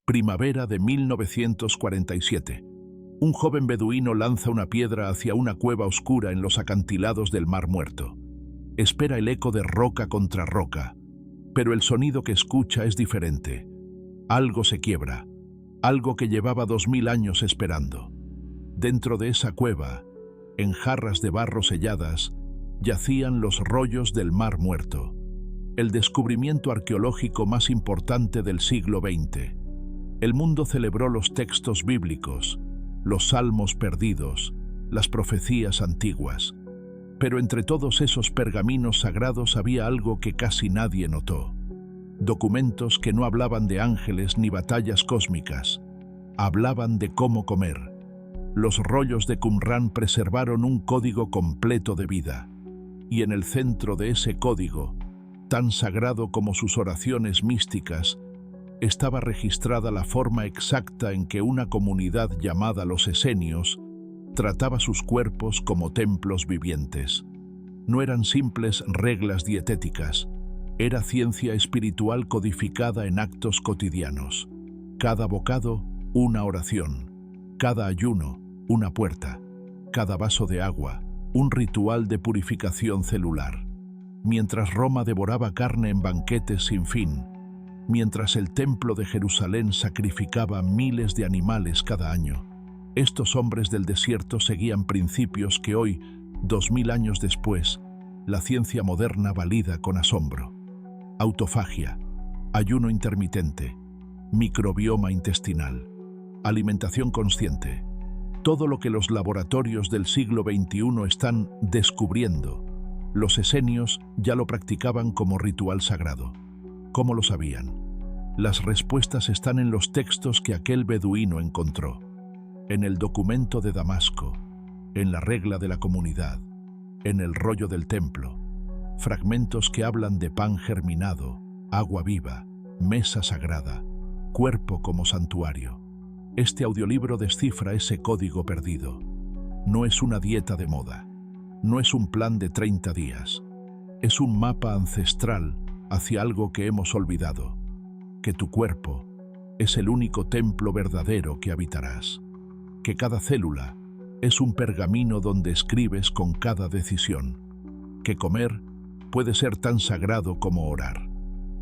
Primavera de 1947. Un joven beduino lanza una piedra hacia una cueva oscura en los acantilados del Mar Muerto. Espera el eco de roca contra roca, pero el sonido que escucha es diferente. Algo se quiebra, algo que llevaba 2000 años esperando. Dentro de esa cueva, en jarras de barro selladas, yacían los rollos del Mar Muerto, el descubrimiento arqueológico más importante del siglo XX. El mundo celebró los textos bíblicos, los salmos perdidos, las profecías antiguas. Pero entre todos esos pergaminos sagrados había algo que casi nadie notó. Documentos que no hablaban de ángeles ni batallas cósmicas. Hablaban de cómo comer. Los rollos de Qumrán preservaron un código completo de vida. Y en el centro de ese código, tan sagrado como sus oraciones místicas, estaba registrada la forma exacta en que una comunidad llamada los esenios trataba sus cuerpos como templos vivientes. No eran simples reglas dietéticas, era ciencia espiritual codificada en actos cotidianos. Cada bocado, una oración. Cada ayuno, una puerta. Cada vaso de agua, un ritual de purificación celular. Mientras Roma devoraba carne en banquetes sin fin, mientras el templo de Jerusalén sacrificaba miles de animales cada año, estos hombres del desierto seguían principios que hoy, 2000 años después, la ciencia moderna valida con asombro. Autofagia, ayuno intermitente, microbioma intestinal, alimentación consciente. Todo lo que los laboratorios del siglo XXI están descubriendo, los esenios ya lo practicaban como ritual sagrado. ¿Cómo lo sabían? Las respuestas están en los textos que aquel beduino encontró, en el documento de Damasco, en la regla de la comunidad, en el rollo del templo, fragmentos que hablan de pan germinado, agua viva, mesa sagrada, cuerpo como santuario. Este audiolibro descifra ese código perdido. No es una dieta de moda, no es un plan de 30 días, es un mapa ancestral hacia algo que hemos olvidado, que tu cuerpo es el único templo verdadero que habitarás, que cada célula es un pergamino donde escribes con cada decisión, que comer puede ser tan sagrado como orar.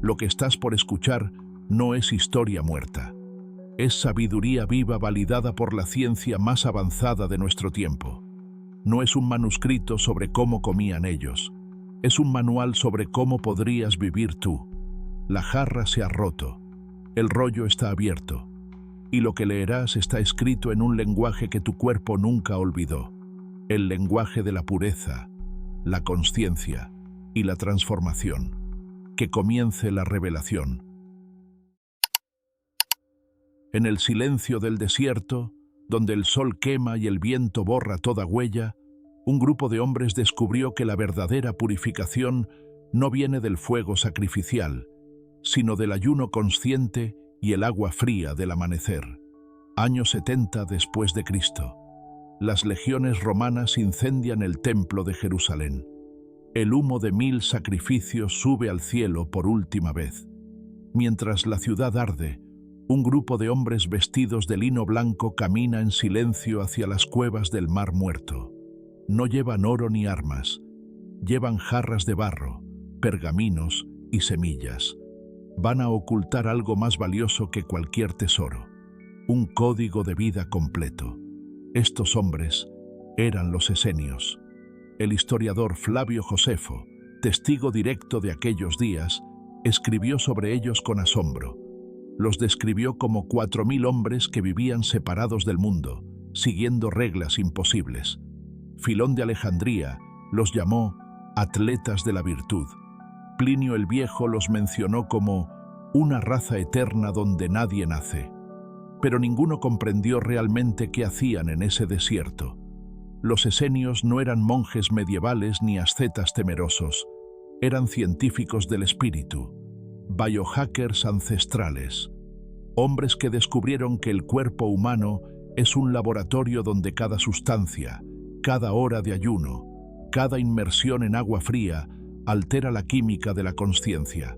Lo que estás por escuchar no es historia muerta, es sabiduría viva validada por la ciencia más avanzada de nuestro tiempo. No es un manuscrito sobre cómo comían ellos, es un manual sobre cómo podrías vivir tú. La jarra se ha roto, el rollo está abierto, y lo que leerás está escrito en un lenguaje que tu cuerpo nunca olvidó, el lenguaje de la pureza, la consciencia y la transformación. Que comience la revelación. En el silencio del desierto, donde el sol quema y el viento borra toda huella, un grupo de hombres descubrió que la verdadera purificación no viene del fuego sacrificial, sino del ayuno consciente y el agua fría del amanecer. Año 70 después de Cristo. Las legiones romanas incendian el templo de Jerusalén. El humo de 1000 sacrificios sube al cielo por última vez. Mientras la ciudad arde, un grupo de hombres vestidos de lino blanco camina en silencio hacia las cuevas del Mar Muerto. No llevan oro ni armas, llevan jarras de barro, pergaminos y semillas. Van a ocultar algo más valioso que cualquier tesoro, un código de vida completo. Estos hombres eran los esenios. El historiador Flavio Josefo, testigo directo de aquellos días, escribió sobre ellos con asombro. Los describió como 4000 hombres que vivían separados del mundo, siguiendo reglas imposibles. Filón de Alejandría los llamó atletas de la virtud. Plinio el Viejo los mencionó como una raza eterna donde nadie nace. Pero ninguno comprendió realmente qué hacían en ese desierto. Los esenios no eran monjes medievales ni ascetas temerosos, eran científicos del espíritu, biohackers ancestrales, hombres que descubrieron que el cuerpo humano es un laboratorio donde cada sustancia, cada hora de ayuno, cada inmersión en agua fría altera la química de la consciencia.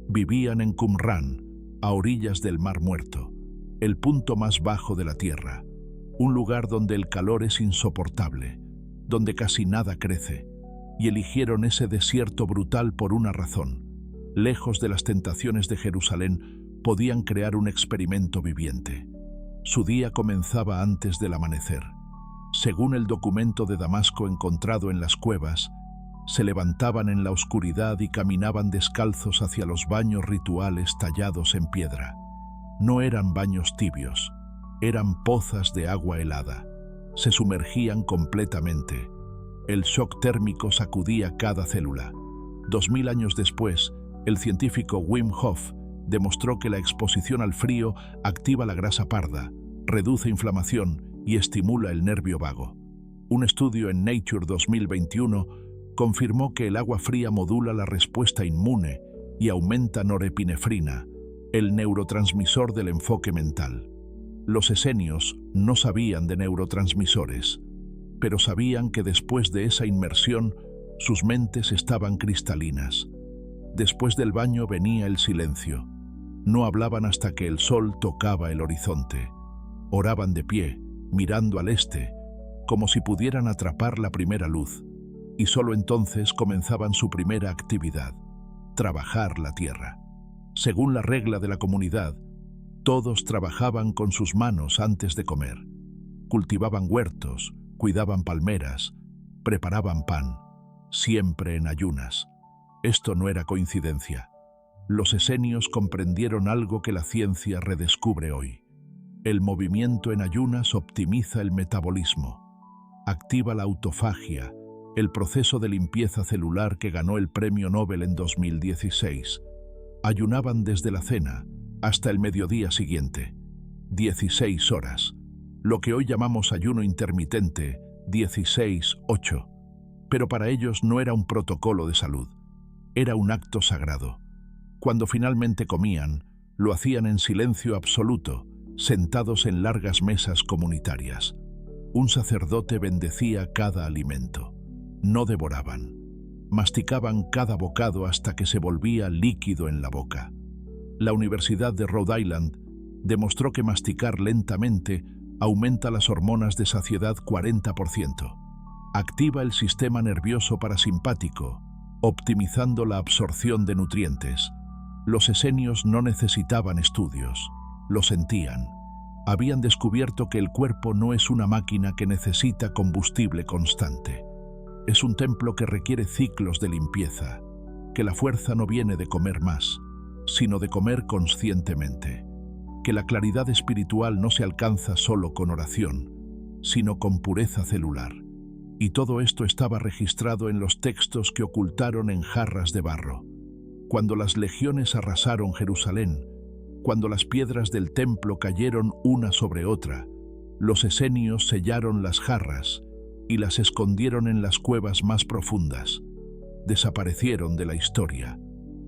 Vivían en Qumrán, a orillas del Mar Muerto, el punto más bajo de la Tierra, un lugar donde el calor es insoportable, donde casi nada crece, y eligieron ese desierto brutal por una razón. Lejos de las tentaciones de Jerusalén, podían crear un experimento viviente. Su día comenzaba antes del amanecer. Según el documento de Damasco encontrado en las cuevas, se levantaban en la oscuridad y caminaban descalzos hacia los baños rituales tallados en piedra. No eran baños tibios, eran pozas de agua helada. Se sumergían completamente. El shock térmico sacudía cada célula. 2000 años después, el científico Wim Hof demostró que la exposición al frío activa la grasa parda, reduce inflamación y estimula el nervio vago. Un estudio en Nature 2021 confirmó que el agua fría modula la respuesta inmune y aumenta norepinefrina, el neurotransmisor del enfoque mental. Los esenios no sabían de neurotransmisores, pero sabían que después de esa inmersión, sus mentes estaban cristalinas. Después del baño venía el silencio. No hablaban hasta que el sol tocaba el horizonte. Oraban de pie, mirando al este, como si pudieran atrapar la primera luz, y solo entonces comenzaban su primera actividad: trabajar la tierra. Según la regla de la comunidad, todos trabajaban con sus manos antes de comer. Cultivaban huertos, cuidaban palmeras, preparaban pan, siempre en ayunas. Esto no era coincidencia. Los esenios comprendieron algo que la ciencia redescubre hoy. El movimiento en ayunas optimiza el metabolismo, activa la autofagia, el proceso de limpieza celular que ganó el Premio Nobel en 2016. Ayunaban desde la cena hasta el mediodía siguiente, 16 horas, lo que hoy llamamos ayuno intermitente, 16-8. Pero para ellos no era un protocolo de salud, era un acto sagrado. Cuando finalmente comían, lo hacían en silencio absoluto, sentados en largas mesas comunitarias. Un sacerdote bendecía cada alimento. No devoraban. Masticaban cada bocado hasta que se volvía líquido en la boca. La Universidad de Rhode Island demostró que masticar lentamente aumenta las hormonas de saciedad 40%. Activa el sistema nervioso parasimpático, optimizando la absorción de nutrientes. Los esenios no necesitaban estudios, lo sentían. Habían descubierto que el cuerpo no es una máquina que necesita combustible constante. Es un templo que requiere ciclos de limpieza, que la fuerza no viene de comer más, sino de comer conscientemente, que la claridad espiritual no se alcanza solo con oración, sino con pureza celular. Y todo esto estaba registrado en los textos que ocultaron en jarras de barro. Cuando las legiones arrasaron Jerusalén, cuando las piedras del templo cayeron una sobre otra, los esenios sellaron las jarras y las escondieron en las cuevas más profundas. Desaparecieron de la historia,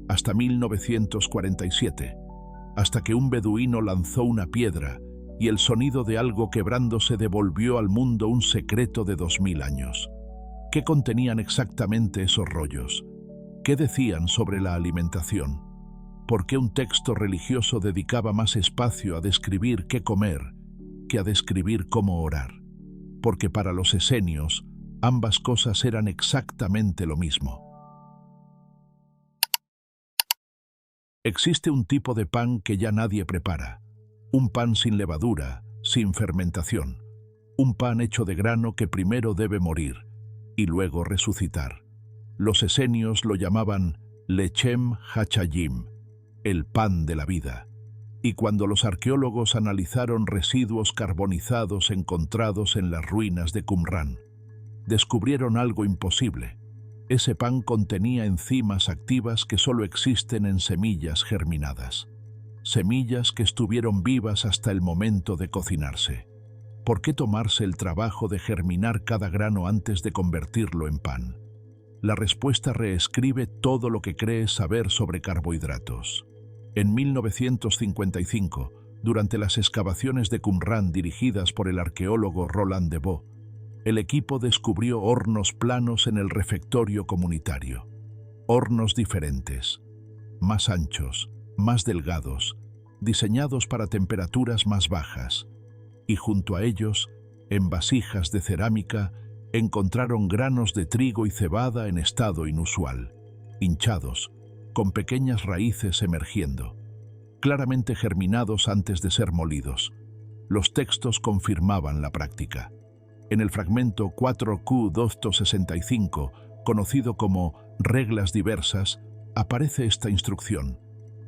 hasta 1947, hasta que un beduino lanzó una piedra y el sonido de algo quebrándose devolvió al mundo un secreto de 2000 años. ¿Qué contenían exactamente esos rollos? ¿Qué decían sobre la alimentación? ¿Por qué un texto religioso dedicaba más espacio a describir qué comer que a describir cómo orar? Porque para los esenios, ambas cosas eran exactamente lo mismo. Existe un tipo de pan que ya nadie prepara. Un pan sin levadura, sin fermentación. Un pan hecho de grano que primero debe morir y luego resucitar. Los esenios lo llamaban Lechem Hachayim, el pan de la vida. Y cuando los arqueólogos analizaron residuos carbonizados encontrados en las ruinas de Qumrán, descubrieron algo imposible. Ese pan contenía enzimas activas que solo existen en semillas germinadas. Semillas que estuvieron vivas hasta el momento de cocinarse. ¿Por qué tomarse el trabajo de germinar cada grano antes de convertirlo en pan? La respuesta reescribe todo lo que crees saber sobre carbohidratos. En 1955, durante las excavaciones de Qumrán dirigidas por el arqueólogo Roland Devaux, el equipo descubrió hornos planos en el refectorio comunitario. Hornos diferentes, más anchos, más delgados, diseñados para temperaturas más bajas, y junto a ellos, en vasijas de cerámica, encontraron granos de trigo y cebada en estado inusual, hinchados, con pequeñas raíces emergiendo, claramente germinados antes de ser molidos. Los textos confirmaban la práctica. En el fragmento 4Q265, conocido como Reglas Diversas, aparece esta instrucción: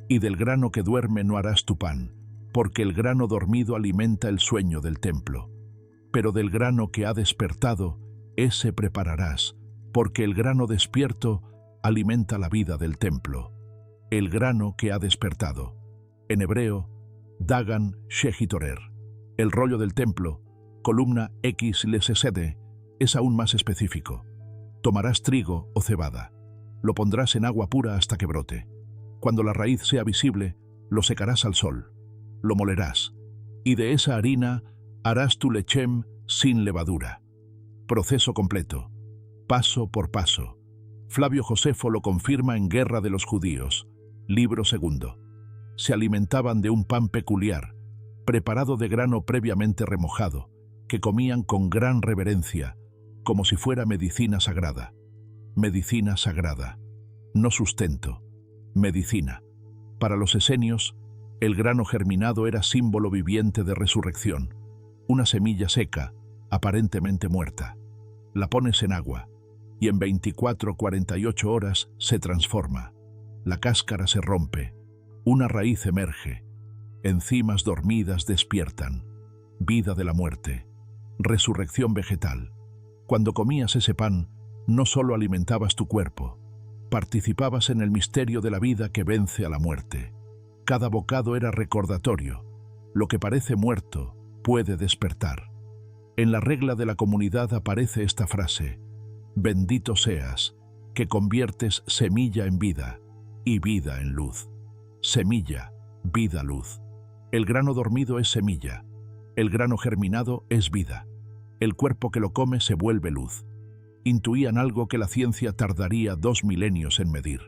y del grano que duerme no harás tu pan, porque el grano dormido alimenta el sueño del templo. Pero del grano que ha despertado, ese prepararás, porque el grano despierto alimenta la vida del templo. El grano que ha despertado. En hebreo, Dagan Shehitorer. El rollo del templo, columna X lesesede, es aún más específico. Tomarás trigo o cebada. Lo pondrás en agua pura hasta que brote. Cuando la raíz sea visible, lo secarás al sol. Lo molerás, y de esa harina harás tu lechem sin levadura. Proceso completo, paso por paso. Flavio Josefo lo confirma en Guerra de los Judíos, libro 2. Se alimentaban de un pan peculiar, preparado de grano previamente remojado, que comían con gran reverencia, como si fuera medicina sagrada. Medicina sagrada, no sustento, medicina. Para los esenios, el grano germinado era símbolo viviente de resurrección, una semilla seca, aparentemente muerta. La pones en agua, y en 24-48 horas se transforma. La cáscara se rompe, una raíz emerge, enzimas dormidas despiertan, vida de la muerte, resurrección vegetal. Cuando comías ese pan, no solo alimentabas tu cuerpo, participabas en el misterio de la vida que vence a la muerte. Cada bocado era recordatorio: lo que parece muerto puede despertar. En la regla de la comunidad aparece esta frase: bendito seas, que conviertes semilla en vida y vida en luz. Semilla, vida, luz. El grano dormido es semilla, el grano germinado es vida. El cuerpo que lo come se vuelve luz. Intuían algo que la ciencia tardaría 2 milenios en medir.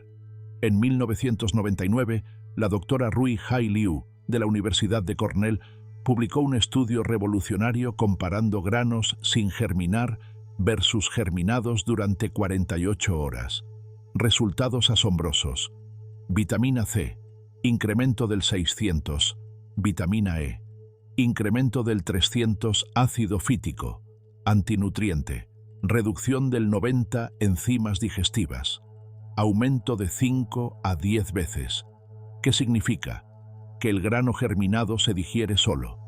En 1999, la doctora Rui Hai Liu, de la Universidad de Cornell, publicó un estudio revolucionario comparando granos sin germinar versus germinados durante 48 horas. Resultados asombrosos. Vitamina C, incremento del 600. Vitamina E, incremento del 300. Ácido fítico, antinutriente. Reducción del 90 enzimas digestivas. Aumento de 5 a 10 veces. ¿Qué significa? Que el grano germinado se digiere solo.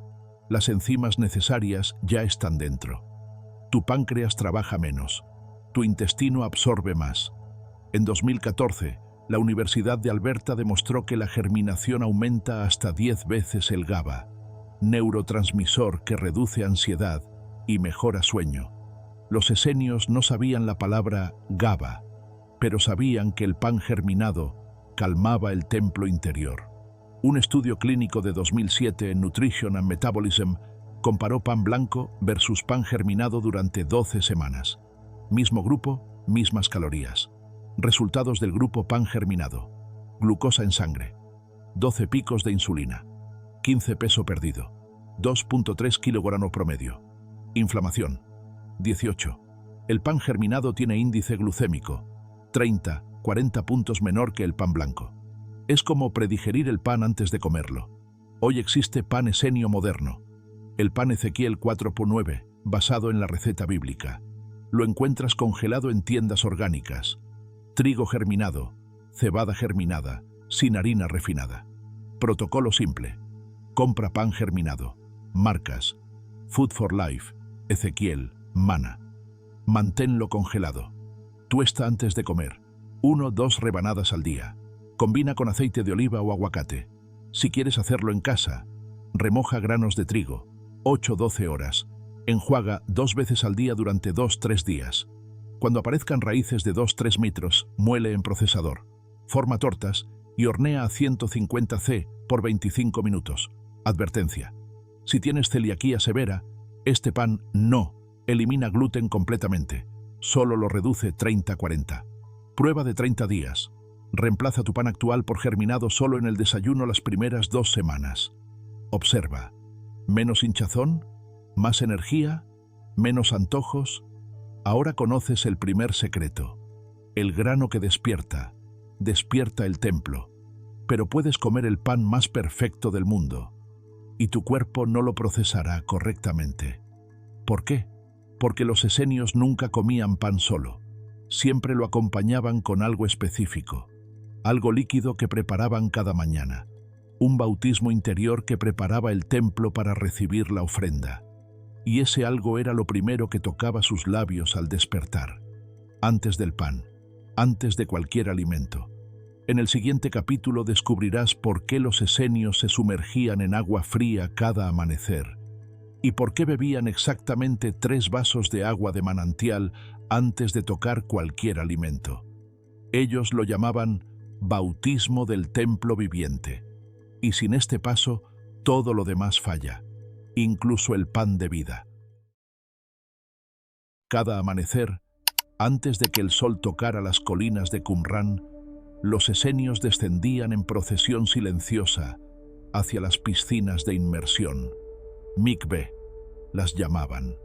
Las enzimas necesarias ya están dentro. Tu páncreas trabaja menos. Tu intestino absorbe más. En 2014, la Universidad de Alberta demostró que la germinación aumenta hasta 10 veces el GABA, neurotransmisor que reduce ansiedad y mejora sueño. Los esenios no sabían la palabra GABA, pero sabían que el pan germinado calmaba el templo interior. Un estudio clínico de 2007 en Nutrition and Metabolism comparó pan blanco versus pan germinado durante 12 semanas. Mismo grupo, mismas calorías. Resultados del grupo pan germinado. Glucosa en sangre. 12 picos de insulina. 15 peso perdido. 2.3 kilogramo promedio. Inflamación. 18. El pan germinado tiene índice glucémico 30-40 puntos menor que el pan blanco. Es como predigerir el pan antes de comerlo. Hoy existe pan esenio moderno. El pan Ezequiel 4.9, basado en la receta bíblica. Lo encuentras congelado en tiendas orgánicas. Trigo germinado, cebada germinada, sin harina refinada. Protocolo simple. Compra pan germinado. Marcas: Food for Life, Ezequiel, Mana. Manténlo congelado. Tuesta antes de comer. 1-2 rebanadas al día. Combina con aceite de oliva o aguacate. Si quieres hacerlo en casa, remoja granos de trigo, 8-12 horas. Enjuaga 2 veces al día durante 2-3 días. Cuando aparezcan raíces de 2-3 metros, muele en procesador. Forma tortas y hornea a 150 C por 25 minutos. Advertencia: si tienes celiaquía severa, este pan no elimina gluten completamente, solo lo reduce 30-40. Prueba de 30 días. Reemplaza tu pan actual por germinado solo en el desayuno las primeras 2 semanas. Observa. Menos hinchazón, más energía, menos antojos. Ahora conoces el primer secreto. El grano que despierta el templo. Pero puedes comer el pan más perfecto del mundo y tu cuerpo no lo procesará correctamente. ¿Por qué? Porque los esenios nunca comían pan solo. Siempre lo acompañaban con algo específico, algo líquido que preparaban cada mañana, un bautismo interior que preparaba el templo para recibir la ofrenda. Y ese algo era lo primero que tocaba sus labios al despertar, antes del pan, antes de cualquier alimento. En el siguiente capítulo descubrirás por qué los esenios se sumergían en agua fría cada amanecer y por qué bebían exactamente 3 vasos de agua de manantial antes de tocar cualquier alimento. Ellos lo llamaban bautismo del templo viviente, y sin este paso todo lo demás falla, incluso el pan de vida. Cada amanecer, antes de que el sol tocara las colinas de Qumran, los esenios descendían en procesión silenciosa hacia las piscinas de inmersión. Mikve las llamaban,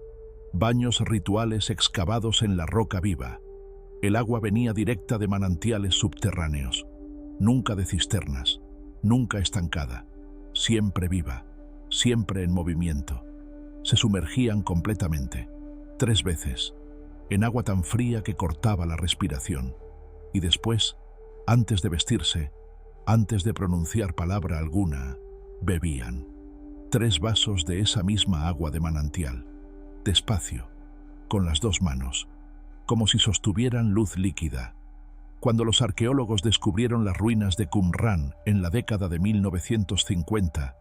baños rituales excavados en la roca viva. El agua venía directa de manantiales subterráneos, nunca de cisternas, nunca estancada, siempre viva, siempre en movimiento. Se sumergían completamente, 3 veces, en agua tan fría que cortaba la respiración, y después, antes de vestirse, antes de pronunciar palabra alguna, bebían 3 vasos de esa misma agua de manantial, despacio, con las 2 manos, como si sostuvieran luz líquida. Cuando los arqueólogos descubrieron las ruinas de Qumran en la década de 1950,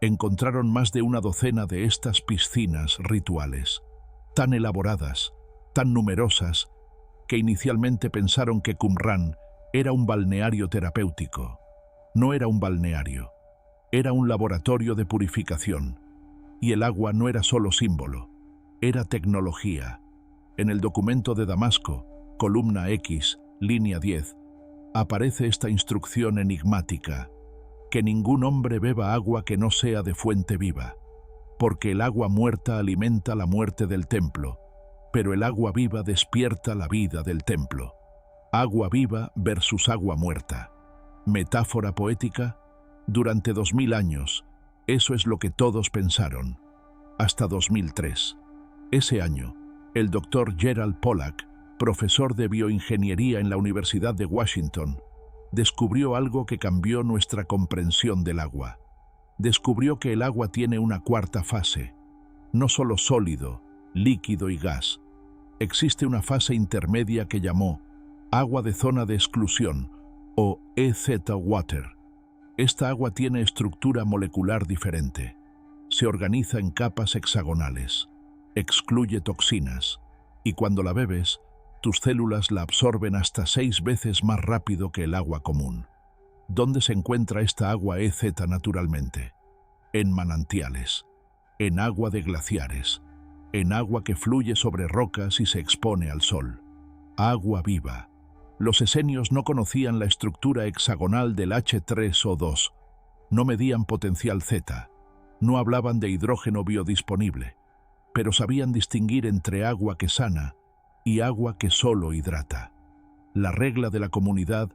encontraron más de una docena de estas piscinas rituales, tan elaboradas, tan numerosas, que inicialmente pensaron que Qumran era un balneario terapéutico. No era un balneario, era un laboratorio de purificación. Y el agua no era solo símbolo, era tecnología. En el documento de Damasco, columna X, línea 10, aparece esta instrucción enigmática: que ningún hombre beba agua que no sea de fuente viva, porque el agua muerta alimenta la muerte del templo, pero el agua viva despierta la vida del templo. Agua viva versus agua muerta. Metáfora poética. Durante 2000 años, eso es lo que todos pensaron. Hasta 2003. Ese año, el doctor Gerald Pollack, profesor de bioingeniería en la Universidad de Washington, descubrió algo que cambió nuestra comprensión del agua. Descubrió que el agua tiene una 4ª fase, no solo sólido, líquido y gas. Existe una fase intermedia que llamó agua de zona de exclusión, o EZ Water. Esta agua tiene estructura molecular diferente. Se organiza en capas hexagonales, excluye toxinas, y cuando la bebes, tus células la absorben hasta 6 veces más rápido que el agua común. ¿Dónde se encuentra esta agua EZ naturalmente? En manantiales, en agua de glaciares, en agua que fluye sobre rocas y se expone al sol. Agua viva. Los esenios no conocían la estructura hexagonal del H3O2, no medían potencial Z, no hablaban de hidrógeno biodisponible, pero sabían distinguir entre agua que sana y agua que solo hidrata. La regla de la comunidad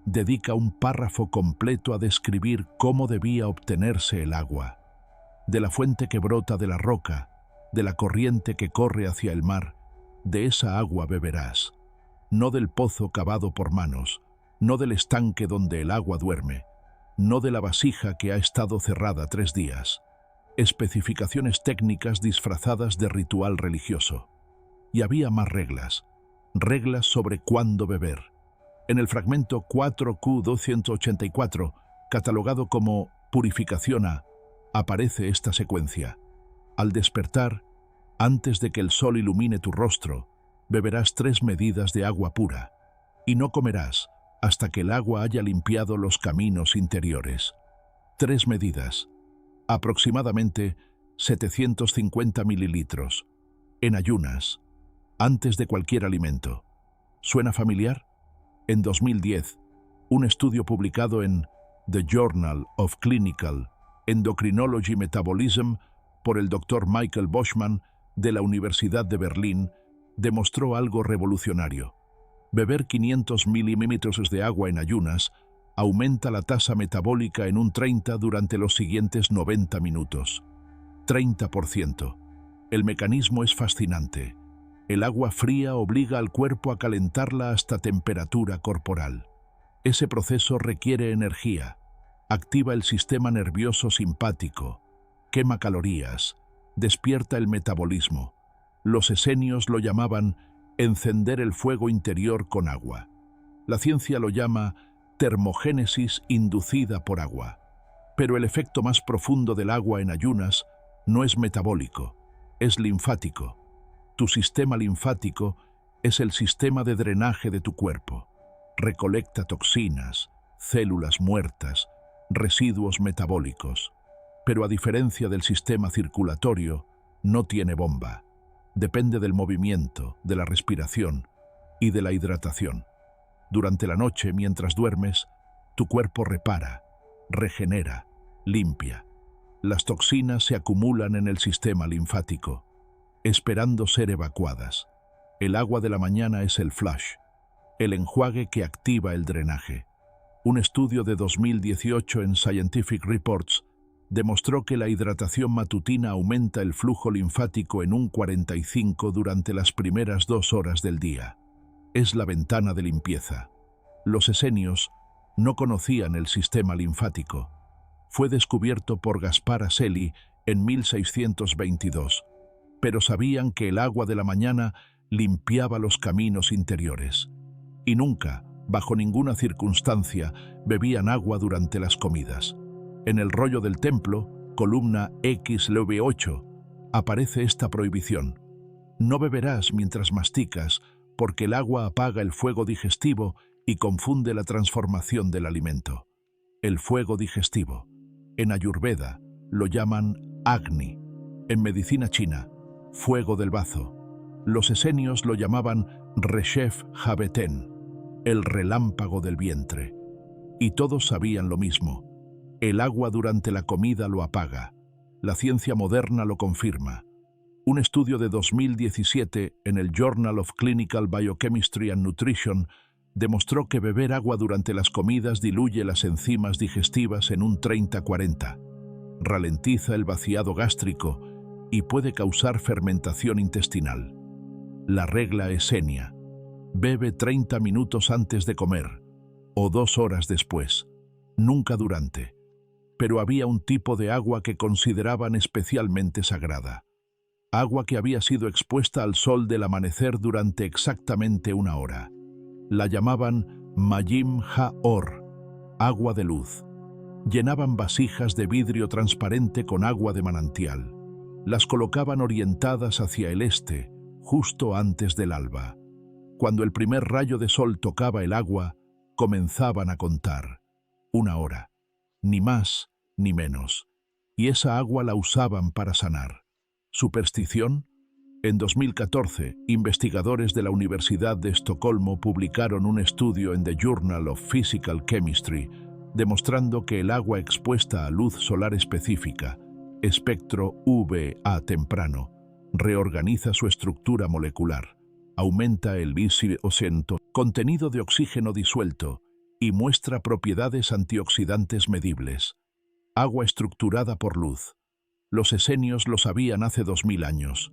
dedica un párrafo completo a describir cómo debía obtenerse el agua. De la fuente que brota de la roca, de la corriente que corre hacia el mar, de esa agua beberás. No del pozo cavado por manos, no del estanque donde el agua duerme, no de la vasija que ha estado cerrada 3 días. Especificaciones técnicas disfrazadas de ritual religioso. Y había más reglas, reglas sobre cuándo beber. En el fragmento 4Q284, catalogado como Purificación A, aparece esta secuencia. Al despertar, antes de que el sol ilumine tu rostro, beberás 3 medidas de agua pura, y no comerás hasta que el agua haya limpiado los caminos interiores. 3 medidas, aproximadamente 750 mililitros, en ayunas, antes de cualquier alimento. ¿Suena familiar? En 2010, Un estudio publicado en The Journal of Clinical Endocrinology Metabolism por el Dr. Michael Boschman de la Universidad de Berlín demostró algo revolucionario. Beber 500 mililitros de agua en ayunas aumenta la tasa metabólica en un 30% durante los siguientes 90 minutos. 30%. El mecanismo es fascinante. El agua fría obliga al cuerpo a calentarla hasta temperatura corporal. Ese proceso requiere energía. Activa el sistema nervioso simpático, quema calorías, despierta el metabolismo. Los esenios lo llamaban encender el fuego interior con agua. La ciencia lo llama termogénesis inducida por agua. Pero el efecto más profundo del agua en ayunas no es metabólico, es linfático. Tu sistema linfático es el sistema de drenaje de tu cuerpo. Recolecta toxinas, células muertas, residuos metabólicos. Pero a diferencia del sistema circulatorio, no tiene bomba. Depende del movimiento, de la respiración y de la hidratación. Durante la noche, mientras duermes, tu cuerpo repara, regenera, limpia. Las toxinas se acumulan en el sistema linfático, esperando ser evacuadas. El agua de la mañana es el flush, el enjuague que activa el drenaje. Un estudio de 2018 en Scientific Reports demostró que la hidratación matutina aumenta el flujo linfático en un 45% durante las primeras 2 horas del día. Es la ventana de limpieza. Los esenios no conocían el sistema linfático. Fue descubierto por Gaspar Aseli en 1622, pero sabían que el agua de la mañana limpiaba los caminos interiores. Y nunca, bajo ninguna circunstancia, bebían agua durante las comidas. En el rollo del templo, columna XLV8, aparece esta prohibición. No beberás mientras masticas, porque el agua apaga el fuego digestivo y confunde la transformación del alimento. El fuego digestivo. En Ayurveda lo llaman Agni. En medicina china, fuego del bazo. Los esenios lo llamaban Reshef Habeten, el relámpago del vientre. Y todos sabían lo mismo. El agua durante la comida lo apaga. La ciencia moderna lo confirma. Un estudio de 2017 en el Journal of Clinical Biochemistry and Nutrition demostró que beber agua durante las comidas diluye las enzimas digestivas en un 30-40, ralentiza el vaciado gástrico y puede causar fermentación intestinal. La regla esenia: bebe 30 minutos antes de comer o 2 horas después, nunca durante. Pero había un tipo de agua que consideraban especialmente sagrada. Agua que había sido expuesta al sol del amanecer durante exactamente 1 hora. La llamaban Mayim Ha-Or, agua de luz. Llenaban vasijas de vidrio transparente con agua de manantial. Las colocaban orientadas hacia el este, justo antes del alba. Cuando el primer rayo de sol tocaba el agua, comenzaban a contar. 1 hora, ni más ni menos. Y esa agua la usaban para sanar. ¿Superstición? En 2014, investigadores de la Universidad de Estocolmo publicaron un estudio en The Journal of Physical Chemistry demostrando que el agua expuesta a luz solar específica, espectro UVA temprano, reorganiza su estructura molecular, aumenta el contenido de oxígeno disuelto y muestra propiedades antioxidantes medibles. Agua estructurada por luz. Los esenios lo sabían hace 2000 años.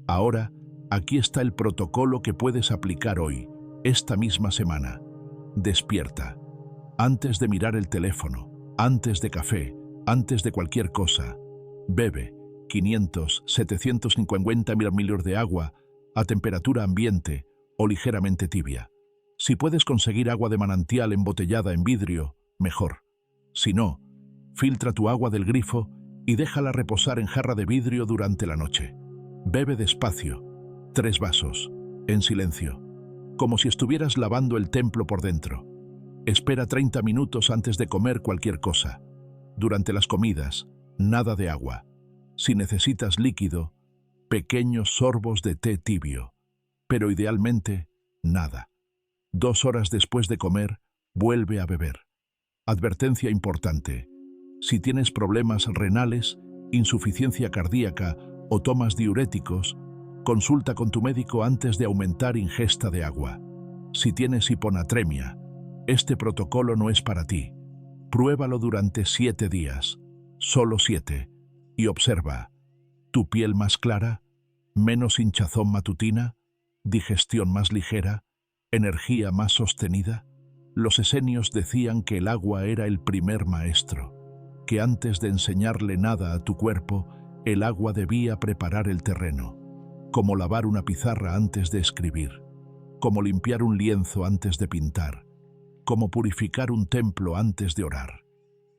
Ahora, aquí está el protocolo que puedes aplicar hoy, esta misma semana. Despierta. Antes de mirar el teléfono, antes de café, antes de cualquier cosa, bebe 500-750 mililitros de agua a temperatura ambiente o ligeramente tibia. Si puedes conseguir agua de manantial embotellada en vidrio, mejor. Si no, filtra tu agua del grifo y déjala reposar en jarra de vidrio durante la noche. Bebe despacio, 3 vasos, en silencio, como si estuvieras lavando el templo por dentro. Espera 30 minutos antes de comer cualquier cosa. Durante las comidas, nada de agua. Si necesitas líquido, pequeños sorbos de té tibio, pero idealmente, nada. 2 horas después de comer, Vuelve a beber. Advertencia importante. Si tienes problemas renales, insuficiencia cardíaca o tomas diuréticos, consulta con tu médico antes de aumentar ingesta de agua. Si tienes hiponatremia, este protocolo no es para ti. Pruébalo durante 7 días, solo 7, y observa. ¿Tu piel más clara? ¿Menos hinchazón matutina? ¿Digestión más ligera? ¿Energía más sostenida? Los esenios decían que el agua era el primer maestro, que antes de enseñarle nada a tu cuerpo, el agua debía preparar el terreno, como lavar una pizarra antes de escribir, como limpiar un lienzo antes de pintar, como purificar un templo antes de orar.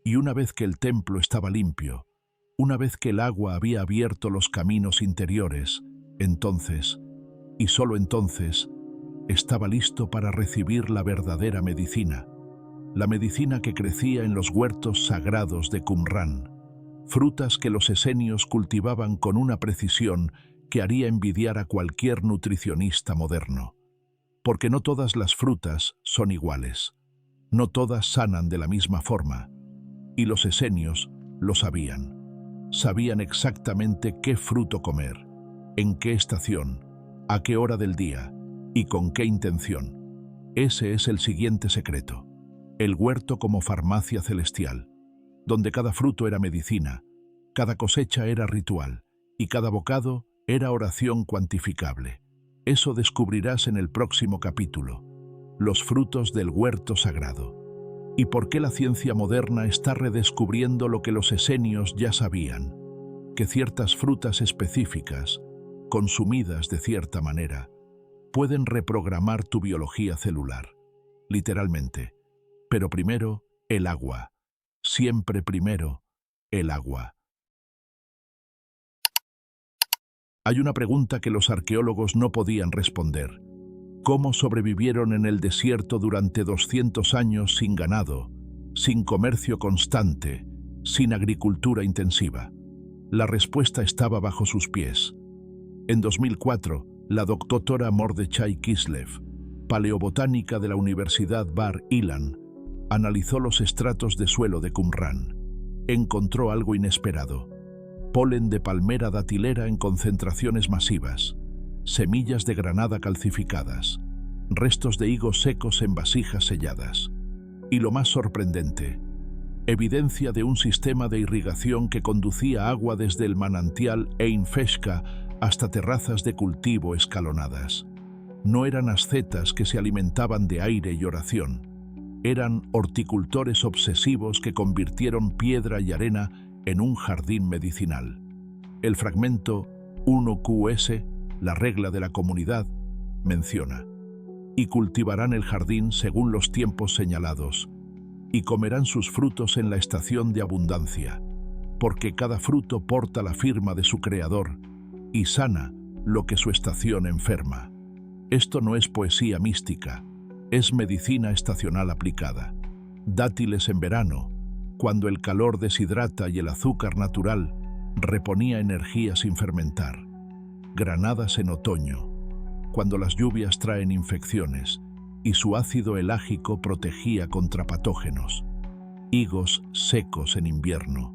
Y una vez que el templo estaba limpio, una vez que el agua había abierto los caminos interiores, entonces, y solo entonces, estaba listo para recibir la verdadera medicina, la medicina que crecía en los huertos sagrados de Qumran, frutas que los esenios cultivaban con una precisión que haría envidiar a cualquier nutricionista moderno. Porque no todas las frutas son iguales, no todas sanan de la misma forma, y los esenios lo sabían. Sabían exactamente qué fruto comer, en qué estación, a qué hora del día y con qué intención. Ese es el siguiente secreto: el huerto como farmacia celestial, donde cada fruto era medicina, cada cosecha era ritual y cada bocado era oración cuantificable. Eso descubrirás en el próximo capítulo: los frutos del huerto sagrado. ¿Y por qué la ciencia moderna está redescubriendo lo que los esenios ya sabían? Que ciertas frutas específicas, consumidas de cierta manera, pueden reprogramar tu biología celular, literalmente. Pero primero, el agua. Siempre primero, el agua. Hay una pregunta que los arqueólogos no podían responder. ¿Cómo sobrevivieron en el desierto durante 200 años sin ganado, sin comercio constante, sin agricultura intensiva? La respuesta estaba bajo sus pies. En 2004, la doctora Mordechai Kislev, paleobotánica de la Universidad Bar Ilan, analizó los estratos de suelo de Qumran. Encontró algo inesperado: polen de palmera datilera en concentraciones masivas, semillas de granada calcificadas, restos de higos secos en vasijas selladas. Y lo más sorprendente, evidencia de un sistema de irrigación que conducía agua desde el manantial Ein Feshka hasta terrazas de cultivo escalonadas. No eran ascetas que se alimentaban de aire y oración. Eran horticultores obsesivos que convirtieron piedra y arena en un jardín medicinal. El fragmento 1QS, la regla de la comunidad, menciona: y cultivarán el jardín según los tiempos señalados, y comerán sus frutos en la estación de abundancia, porque cada fruto porta la firma de su creador, y sana lo que su estación enferma. Esto no es poesía mística, es medicina estacional aplicada. Dátiles en verano, cuando el calor deshidrata y el azúcar natural reponía energía sin fermentar. Granadas en otoño, cuando las lluvias traen infecciones y su ácido elágico protegía contra patógenos. Higos secos en invierno,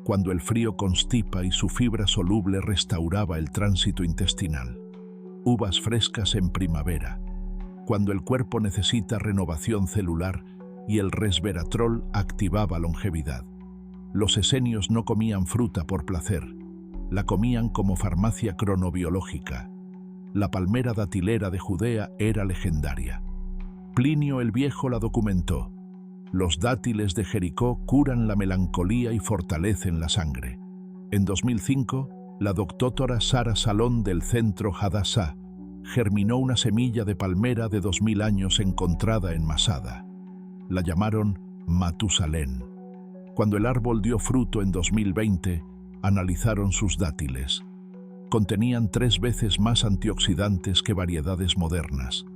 cuando el frío constipa y su fibra soluble restauraba el tránsito intestinal. Uvas frescas en primavera, cuando el cuerpo necesita renovación celular y el resveratrol activaba longevidad. Los esenios no comían fruta por placer, la comían como farmacia cronobiológica. La palmera datilera de Judea era legendaria. Plinio el Viejo la documentó. Los dátiles de Jericó curan la melancolía y fortalecen la sangre. En 2005, la doctora Sara Salón del Centro Hadassah germinó una semilla de palmera de 2000 años encontrada en Masada. La llamaron Matusalén. Cuando el árbol dio fruto en 2020, analizaron sus dátiles. Contenían 3 veces más antioxidantes que variedades modernas.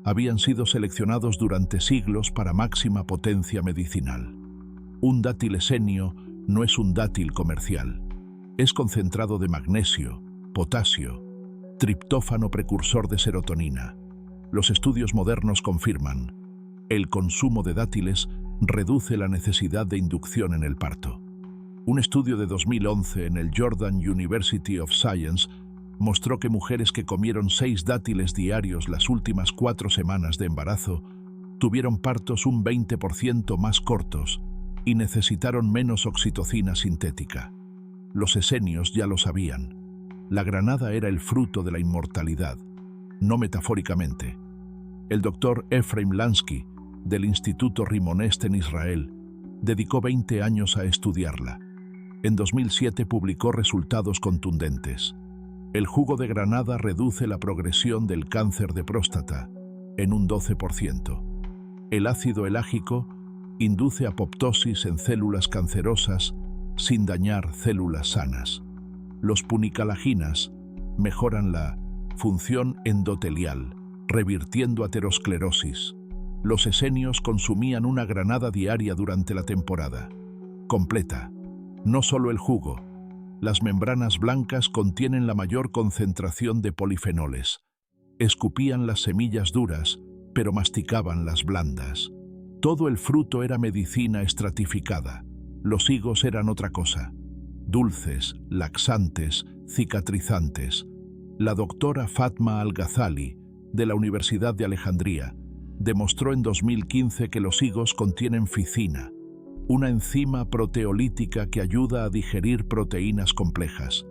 Habían sido seleccionados durante siglos para máxima potencia medicinal. Un dátil esenio no es un dátil comercial. Es concentrado de magnesio, potasio, triptófano precursor de serotonina. Los estudios modernos confirman: El consumo de dátiles reduce la necesidad de inducción en el parto. Un estudio de 2011 en el Jordan University of Science mostró que mujeres que comieron 6 dátiles diarios las últimas 4 semanas de embarazo tuvieron partos un 20% más cortos y necesitaron menos oxitocina sintética. Los esenios ya lo sabían. La granada era el fruto de la inmortalidad, no metafóricamente. El doctor Ephraim Lansky, del Instituto Rimonest en Israel, dedicó 20 años a estudiarla. En 2007 publicó resultados contundentes. El jugo de granada reduce la progresión del cáncer de próstata en un 12%. El ácido elágico induce apoptosis en células cancerosas sin dañar células sanas. Los punicalaginas mejoran la función endotelial, revirtiendo aterosclerosis. Los esenios consumían una granada diaria durante la temporada. Completa. No solo el jugo. Las membranas blancas contienen la mayor concentración de polifenoles. Escupían las semillas duras, pero masticaban las blandas. Todo el fruto era medicina estratificada. Los higos eran otra cosa. Dulces, laxantes, cicatrizantes. La doctora Fatma Al-Ghazali, de la Universidad de Alejandría, demostró en 2015 que los higos contienen ficina, una enzima proteolítica que ayuda a digerir proteínas complejas.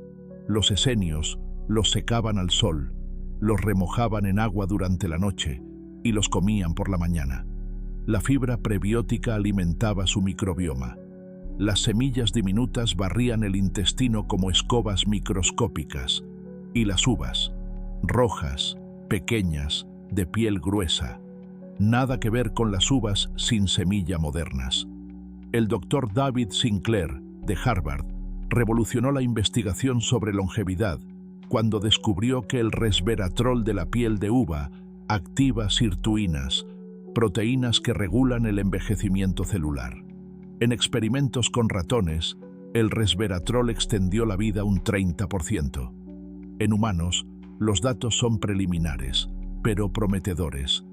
Los esenios los secaban al sol, los remojaban en agua durante la noche y los comían por la mañana. La fibra prebiótica alimentaba su microbioma. Las semillas diminutas barrían el intestino como escobas microscópicas, y las uvas, rojas, pequeñas, de piel gruesa. Nada que ver con las uvas sin semilla modernas. El doctor David Sinclair, de Harvard, revolucionó la investigación sobre longevidad cuando descubrió que el resveratrol de la piel de uva activa sirtuinas, proteínas que regulan el envejecimiento celular. En experimentos con ratones, el resveratrol extendió la vida un 30%. En humanos, los datos son preliminares, pero prometedores.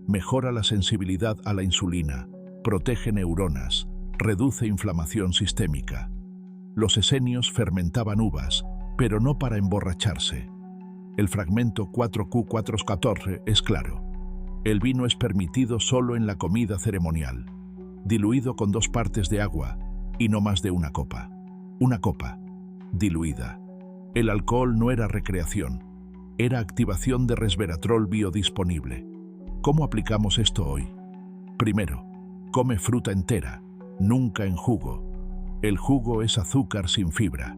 Mejora la sensibilidad a la insulina, protege neuronas, reduce inflamación sistémica. Los esenios fermentaban uvas, pero no para emborracharse. El fragmento 4Q414 es claro. El vino es permitido solo en la comida ceremonial, diluido con 2 partes de agua y no más de una copa. Una copa, diluida. El alcohol no era recreación, era activación de resveratrol biodisponible. ¿Cómo aplicamos esto hoy? Primero, come fruta entera, nunca en jugo. El jugo es azúcar sin fibra.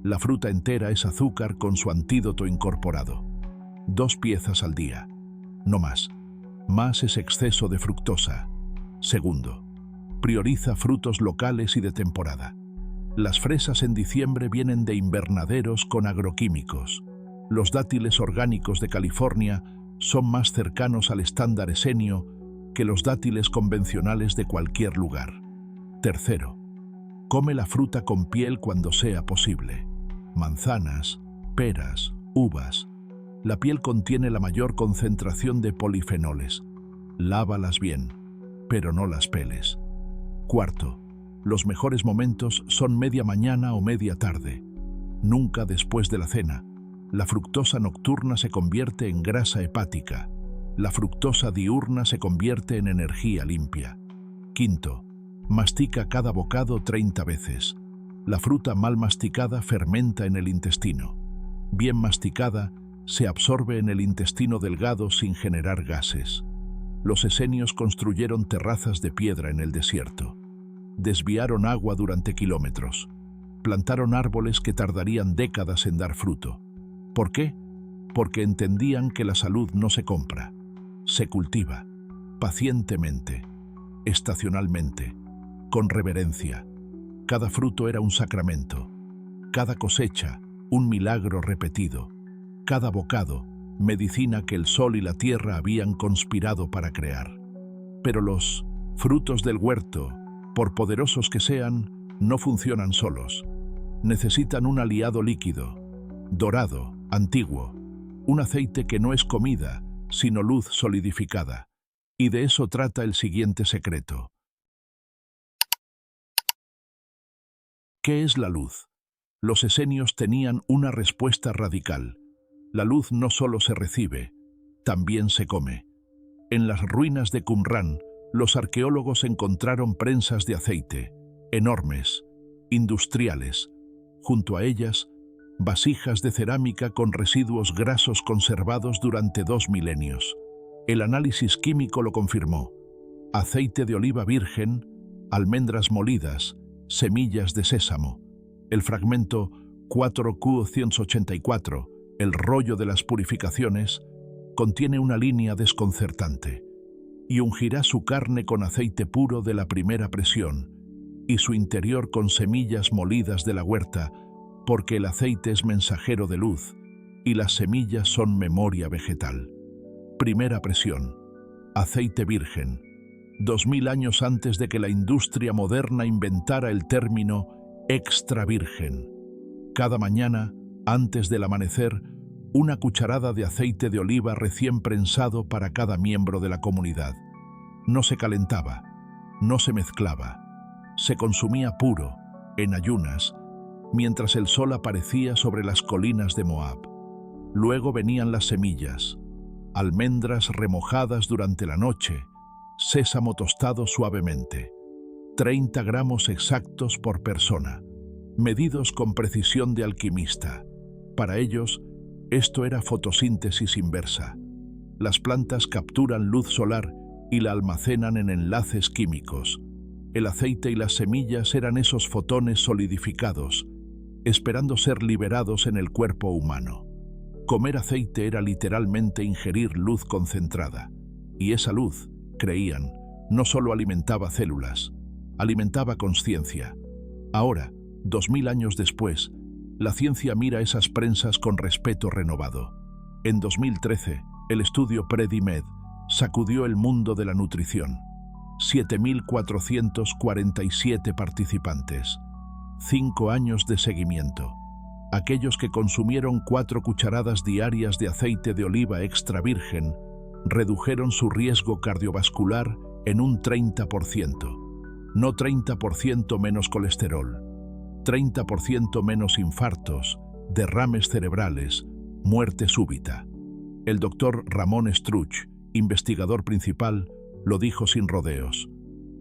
La fruta entera es azúcar con su antídoto incorporado. 2 piezas al día, no más. Más es exceso de fructosa. Segundo, prioriza frutos locales y de temporada. Las fresas en diciembre vienen de invernaderos con agroquímicos. Los dátiles orgánicos de California son más cercanos al estándar esenio que los dátiles convencionales de cualquier lugar. Tercero, come la fruta con piel cuando sea posible. Manzanas, peras, uvas. La piel contiene la mayor concentración de polifenoles. Lávalas bien, pero no las peles. Cuarto, los mejores momentos son media mañana o media tarde. Nunca después de la cena. La fructosa nocturna se convierte en grasa hepática. La fructosa diurna se convierte en energía limpia. Quinto, mastica cada bocado 30 veces. La fruta mal masticada fermenta en el intestino. Bien masticada, se absorbe en el intestino delgado sin generar gases. Los esenios construyeron terrazas de piedra en el desierto. Desviaron agua durante kilómetros. Plantaron árboles que tardarían décadas en dar fruto. ¿Por qué? Porque entendían que la salud no se compra, se cultiva, pacientemente, estacionalmente, con reverencia. Cada fruto era un sacramento, cada cosecha, un milagro repetido, cada bocado, medicina que el sol y la tierra habían conspirado para crear. Pero los frutos del huerto, por poderosos que sean, no funcionan solos. Necesitan un aliado líquido, dorado, antiguo, un aceite que no es comida, sino luz solidificada. Y de eso trata el siguiente secreto. ¿Qué es la luz? Los esenios tenían una respuesta radical. La luz no solo se recibe, también se come. En las ruinas de Qumrán, los arqueólogos encontraron prensas de aceite, enormes, industriales. Junto a ellas, vasijas de cerámica con residuos grasos conservados durante 2 milenios. El análisis químico lo confirmó. Aceite de oliva virgen, almendras molidas, semillas de sésamo. El fragmento 4Q184, el rollo de las purificaciones, contiene una línea desconcertante. Y ungirá su carne con aceite puro de la primera presión, y su interior con semillas molidas de la huerta, porque el aceite es mensajero de luz, y las semillas son memoria vegetal. Primera presión. Aceite virgen. 2000 años antes de que la industria moderna inventara el término extra virgen. Cada mañana, antes del amanecer, una cucharada de aceite de oliva recién prensado para cada miembro de la comunidad. No se calentaba, no se mezclaba, se consumía puro, en ayunas, mientras el sol aparecía sobre las colinas de Moab. Luego venían las semillas, almendras remojadas durante la noche, sésamo tostado suavemente, 30 gramos exactos por persona, medidos con precisión de alquimista. Para ellos, esto era fotosíntesis inversa. Las plantas capturan luz solar y la almacenan en enlaces químicos. El aceite y las semillas eran esos fotones solidificados, esperando ser liberados en el cuerpo humano. Comer aceite era literalmente ingerir luz concentrada. Y esa luz, creían, no solo alimentaba células, alimentaba conciencia. Ahora, 2000 años después, la ciencia mira esas prensas con respeto renovado. En 2013, el estudio PREDIMED sacudió el mundo de la nutrición. 7.447 participantes. 5 años de seguimiento. Aquellos que consumieron 4 cucharadas diarias de aceite de oliva extra virgen redujeron su riesgo cardiovascular en un 30%. No 30% menos colesterol, 30% menos infartos, derrames cerebrales, muerte súbita. El doctor Ramón Struch, investigador principal, lo dijo sin rodeos.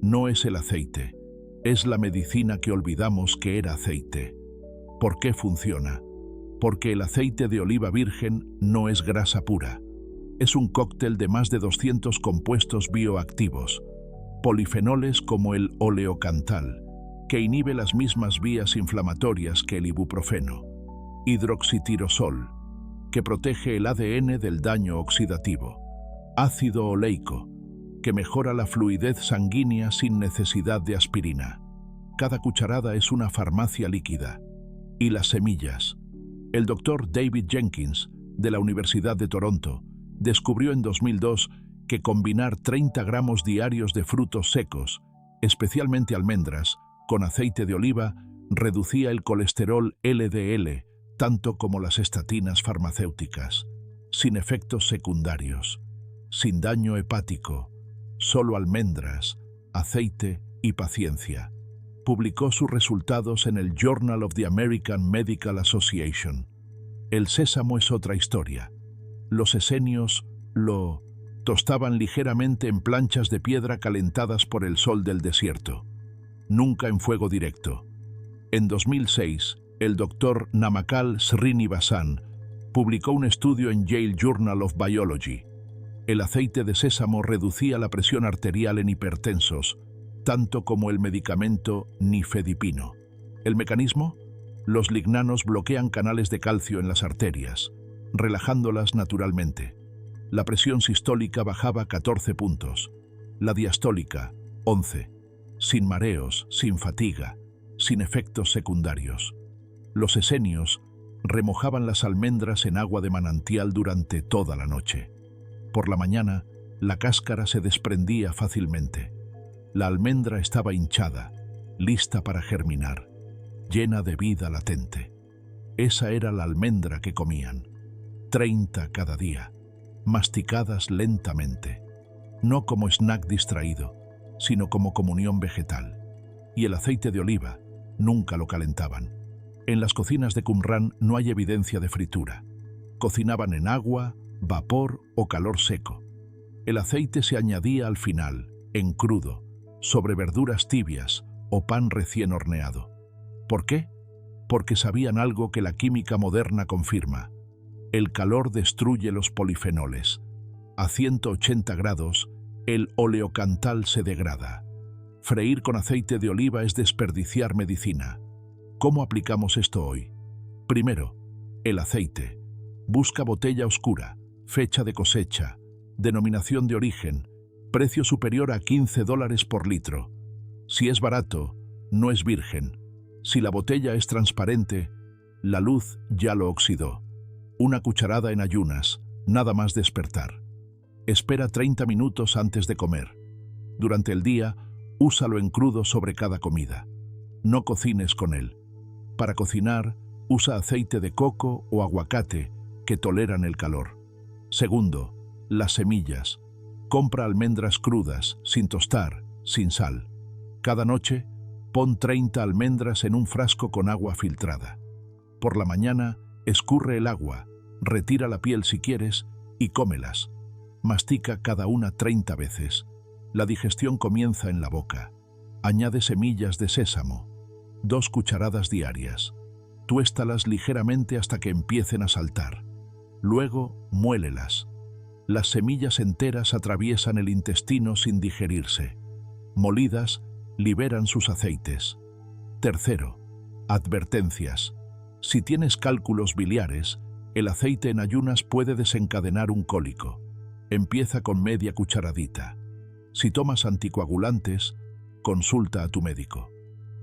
No es el aceite, es la medicina que olvidamos que era aceite. ¿Por qué funciona? Porque el aceite de oliva virgen no es grasa pura. Es un cóctel de más de 200 compuestos bioactivos, polifenoles como el oleocantal, que inhibe las mismas vías inflamatorias que el ibuprofeno, hidroxitirosol, que protege el ADN del daño oxidativo, ácido oleico, que mejora la fluidez sanguínea sin necesidad de aspirina. Cada cucharada es una farmacia líquida. Y las semillas. El doctor David Jenkins, de la Universidad de Toronto, descubrió en 2002 que combinar 30 gramos diarios de frutos secos, especialmente almendras, con aceite de oliva, reducía el colesterol LDL, tanto como las estatinas farmacéuticas, sin efectos secundarios, sin daño hepático, solo almendras, aceite y paciencia. Publicó sus resultados en el Journal of the American Medical Association. El sésamo es otra historia. Los esenios lo tostaban ligeramente en planchas de piedra calentadas por el sol del desierto, nunca en fuego directo. En 2006, el doctor Namakal Srinivasan publicó un estudio en Yale Journal of Biology. El aceite de sésamo reducía la presión arterial en hipertensos, tanto como el medicamento nifedipino. ¿El mecanismo? Los lignanos bloquean canales de calcio en las arterias, relajándolas naturalmente. La presión sistólica bajaba 14 puntos, la diastólica 11, sin mareos, sin fatiga, sin efectos secundarios. Los esenios remojaban las almendras en agua de manantial durante toda la noche. Por la mañana, la cáscara se desprendía fácilmente. La almendra estaba hinchada, lista para germinar, llena de vida latente. Esa era la almendra que comían, 30 cada día, masticadas lentamente. no como snack distraído, sino como comunión vegetal. Y el aceite de oliva, nunca lo calentaban. En las cocinas de Qumrán no hay evidencia de fritura. Cocinaban en agua, vapor o calor seco. El aceite se añadía al final, en crudo, sobre verduras tibias o pan recién horneado. ¿Por qué? Porque sabían algo que la química moderna confirma. El calor destruye los polifenoles. A 180 grados, el oleocantal se degrada. Freír con aceite de oliva es desperdiciar medicina. ¿Cómo aplicamos esto hoy? Primero, el aceite. Busca botella oscura, fecha de cosecha, denominación de origen, precio superior a $15 por litro. Si es barato, no es virgen. Si la botella es transparente, la luz ya lo oxidó. Una cucharada en ayunas, nada más despertar. Espera 30 minutos antes de comer. Durante el día, úsalo en crudo sobre cada comida. No cocines con él. Para cocinar, usa aceite de coco o aguacate que toleran el calor. Segundo, las semillas. Compra almendras crudas, sin tostar, sin sal. Cada noche, pon 30 almendras en un frasco con agua filtrada. Por la mañana, escurre el agua, retira la piel si quieres y cómelas. Mastica cada una 30 veces. La digestión comienza en la boca. Añade semillas de sésamo. 2 cucharadas diarias. Tuéstalas ligeramente hasta que empiecen a saltar. Luego, muélelas. Las semillas enteras atraviesan el intestino sin digerirse. Molidas, liberan sus aceites. Tercero, advertencias. Si tienes cálculos biliares, el aceite en ayunas puede desencadenar un cólico. Empieza con media cucharadita. Si tomas anticoagulantes, consulta a tu médico.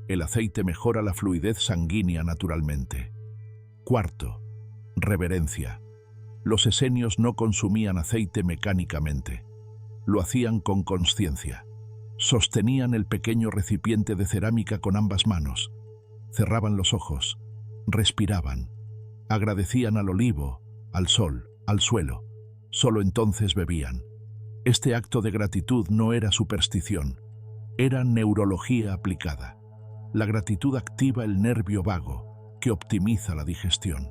El aceite mejora la fluidez sanguínea naturalmente. Cuarto, reverencia. Los esenios no consumían aceite mecánicamente. Lo hacían con conciencia. Sostenían el pequeño recipiente de cerámica con ambas manos. Cerraban los ojos. Respiraban. Agradecían al olivo, al sol, al suelo. Solo entonces bebían. Este acto de gratitud no era superstición. Era neurología aplicada. La gratitud activa el nervio vago, que optimiza la digestión.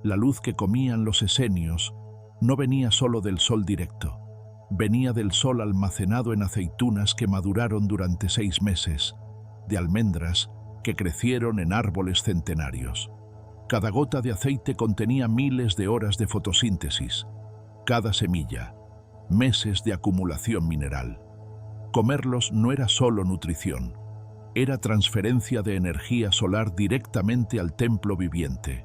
La luz que comían los esenios no venía solo del sol directo. Venía del sol almacenado en aceitunas que maduraron durante 6 meses, de almendras que crecieron en árboles centenarios. Cada gota de aceite contenía miles de horas de fotosíntesis. Cada semilla, meses de acumulación mineral. Comerlos no era solo nutrición, era transferencia de energía solar directamente al templo viviente.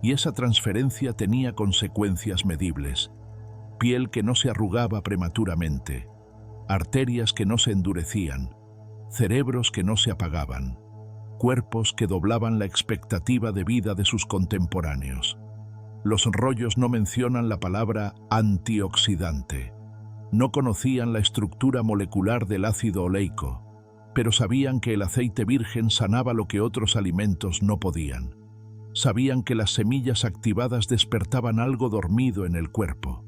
Y esa transferencia tenía consecuencias medibles. Piel que no se arrugaba prematuramente, arterias que no se endurecían, cerebros que no se apagaban, cuerpos que doblaban la expectativa de vida de sus contemporáneos. Los rollos no mencionan la palabra antioxidante. No conocían la estructura molecular del ácido oleico, pero sabían que el aceite virgen sanaba lo que otros alimentos no podían. Sabían que las semillas activadas despertaban algo dormido en el cuerpo.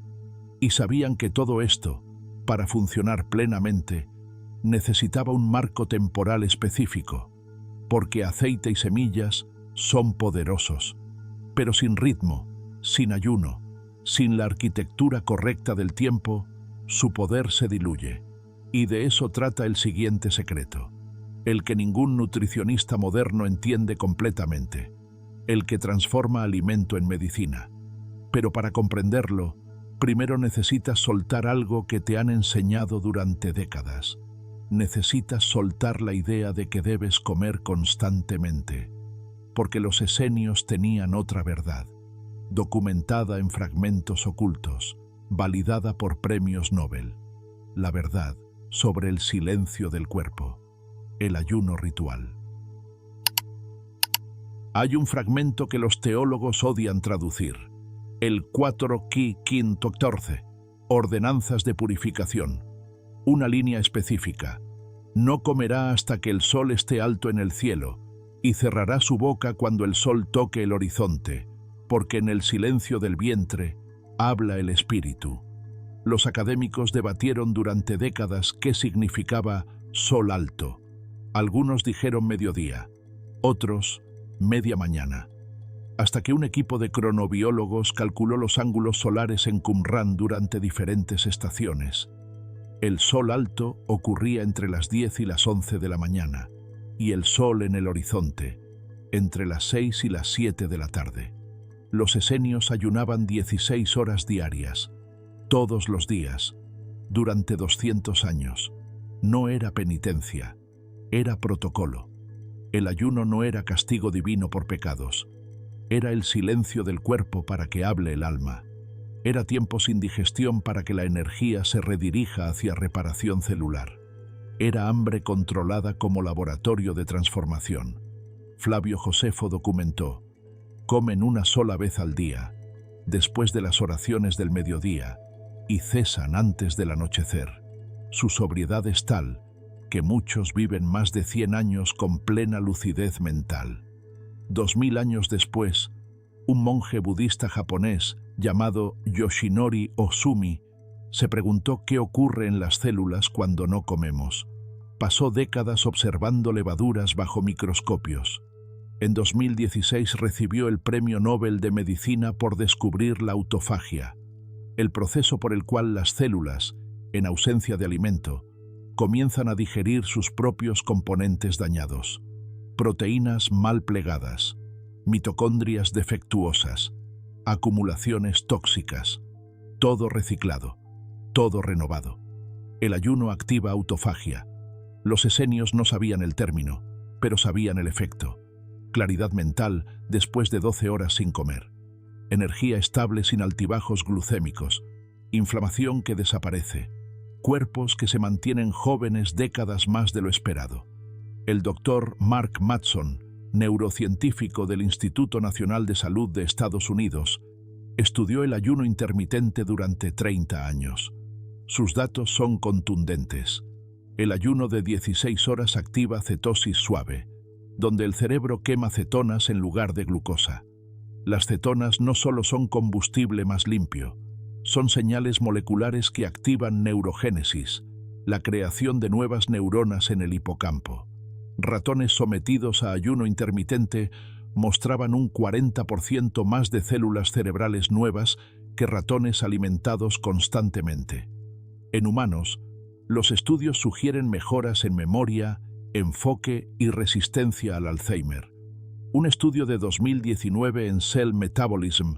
Y sabían que todo esto, para funcionar plenamente, necesitaba un marco temporal específico, porque aceite y semillas son poderosos, pero sin ritmo, sin ayuno, sin la arquitectura correcta del tiempo, su poder se diluye. Y de eso trata el siguiente secreto, el que ningún nutricionista moderno entiende completamente, el que transforma alimento en medicina. Pero para comprenderlo, primero necesitas soltar algo que te han enseñado durante décadas. Necesitas soltar la idea de que debes comer constantemente, porque los esenios tenían otra verdad, documentada en fragmentos ocultos, validada por premios Nobel. La verdad sobre el silencio del cuerpo, el ayuno ritual. Hay un fragmento que los teólogos odian traducir, el 4:14, ordenanzas de purificación. Una línea específica. No comerá hasta que el sol esté alto en el cielo, y cerrará su boca cuando el sol toque el horizonte, porque en el silencio del vientre habla el espíritu. Los académicos debatieron durante décadas qué significaba sol alto. Algunos dijeron mediodía, otros media mañana, hasta que un equipo de cronobiólogos calculó los ángulos solares en Qumrán durante diferentes estaciones. El sol alto ocurría entre las 10 y las 11 de la mañana, y el sol en el horizonte, entre las 6 y las 7 de la tarde. Los esenios ayunaban 16 horas diarias, todos los días, durante 200 años. No era penitencia, era protocolo. El ayuno no era castigo divino por pecados. Era el silencio del cuerpo para que hable el alma. Era tiempo sin digestión para que la energía se redirija hacia reparación celular. Era hambre controlada como laboratorio de transformación. Flavio Josefo documentó: comen una sola vez al día, después de las oraciones del mediodía, y cesan antes del anochecer. Su sobriedad es tal que muchos viven más de 100 años con plena lucidez mental. 2000 años después, un monje budista japonés llamado Yoshinori Ozumi se preguntó qué ocurre en las células cuando no comemos. Pasó décadas observando levaduras bajo microscopios. En 2016 recibió el Premio Nobel de Medicina por descubrir la autofagia, el proceso por el cual las células, en ausencia de alimento, comienzan a digerir sus propios componentes dañados. Proteínas mal plegadas, mitocondrias defectuosas, acumulaciones tóxicas, todo reciclado, todo renovado. El ayuno activa autofagia. Los esenios no sabían el término, pero sabían el efecto. Claridad mental después de 12 horas sin comer. Energía estable sin altibajos glucémicos. Inflamación que desaparece. Cuerpos que se mantienen jóvenes décadas más de lo esperado. El doctor Mark Mattson, neurocientífico del Instituto Nacional de Salud de Estados Unidos, estudió el ayuno intermitente durante 30 años. Sus datos son contundentes. El ayuno de 16 horas activa cetosis suave, donde el cerebro quema cetonas en lugar de glucosa. Las cetonas no solo son combustible más limpio, son señales moleculares que activan neurogénesis, la creación de nuevas neuronas en el hipocampo. Ratones sometidos a ayuno intermitente mostraban un 40% más de células cerebrales nuevas que ratones alimentados constantemente. En humanos, los estudios sugieren mejoras en memoria, enfoque y resistencia al Alzheimer. Un estudio de 2019 en Cell Metabolism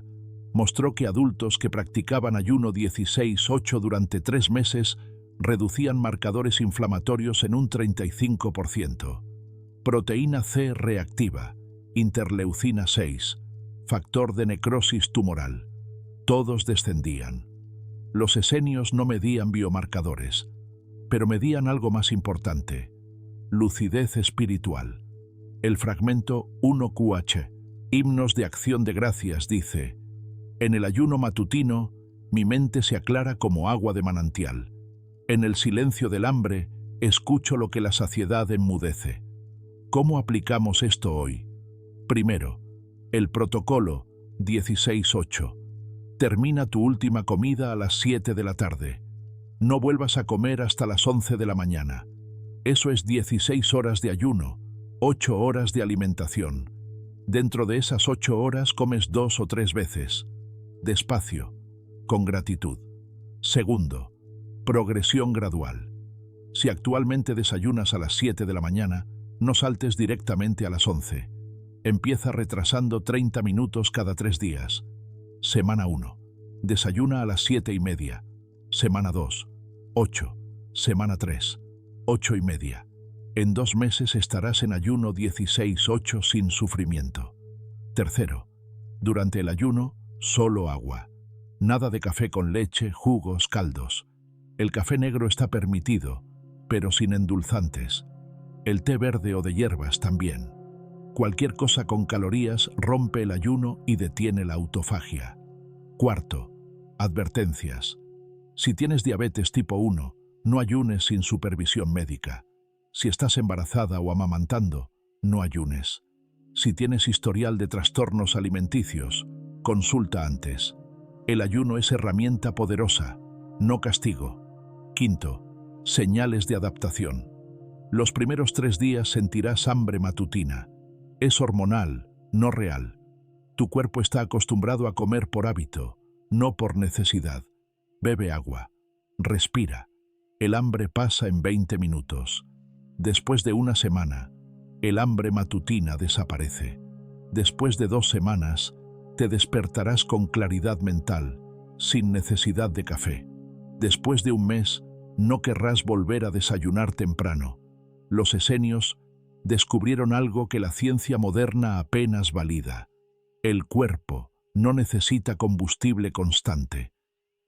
mostró que adultos que practicaban ayuno 16-8 durante 3 meses reducían marcadores inflamatorios en un 35%. Proteína C reactiva, interleucina 6, factor de necrosis tumoral. Todos descendían. Los esenios no medían biomarcadores, pero medían algo más importante: lucidez espiritual. El fragmento 1QH, Himnos de Acción de Gracias, dice: en el ayuno matutino, mi mente se aclara como agua de manantial. En el silencio del hambre, escucho lo que la saciedad enmudece. ¿Cómo aplicamos esto hoy? Primero, el protocolo 16-8. Termina tu última comida a las 7 de la tarde. No vuelvas a comer hasta las 11 de la mañana. Eso es 16 horas de ayuno, 8 horas de alimentación. Dentro de esas 8 horas comes 2 o 3 veces. Despacio, con gratitud. Segundo, progresión gradual. Si actualmente desayunas a las 7 de la mañana, no saltes directamente a las 11. Empieza retrasando 30 minutos cada 3 días. Semana 1. Desayuna a las 7:30. Semana 2. 8. Semana 3. 8:30. En 2 meses estarás en ayuno 16-8 sin sufrimiento. Tercero, durante el ayuno, solo agua. Nada de café con leche, jugos, caldos. El café negro está permitido, pero sin endulzantes. El té verde o de hierbas también. Cualquier cosa con calorías rompe el ayuno y detiene la autofagia. Cuarto, advertencias. Si tienes diabetes tipo 1, no ayunes sin supervisión médica. Si estás embarazada o amamantando, no ayunes. Si tienes historial de trastornos alimenticios, consulta antes. El ayuno es herramienta poderosa, no castigo. Quinto, señales de adaptación. Los primeros 3 días sentirás hambre matutina. Es hormonal, no real. Tu cuerpo está acostumbrado a comer por hábito, no por necesidad. Bebe agua. Respira. El hambre pasa en 20 minutos. Después de una semana, el hambre matutina desaparece. Después de 2 semanas, te despertarás con claridad mental, sin necesidad de café. Después de un mes, no querrás volver a desayunar temprano. Los esenios descubrieron algo que la ciencia moderna apenas valida. El cuerpo no necesita combustible constante.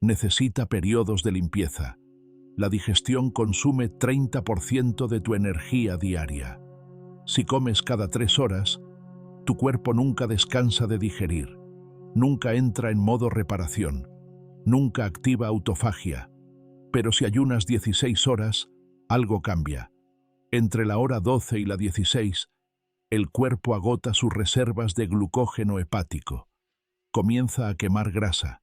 Necesita periodos de limpieza. La digestión consume 30% de tu energía diaria. Si comes cada 3 horas, tu cuerpo nunca descansa de digerir, nunca entra en modo reparación, nunca activa autofagia. Pero si ayunas 16 horas, algo cambia. Entre la hora 12 y la 16, el cuerpo agota sus reservas de glucógeno hepático. Comienza a quemar grasa.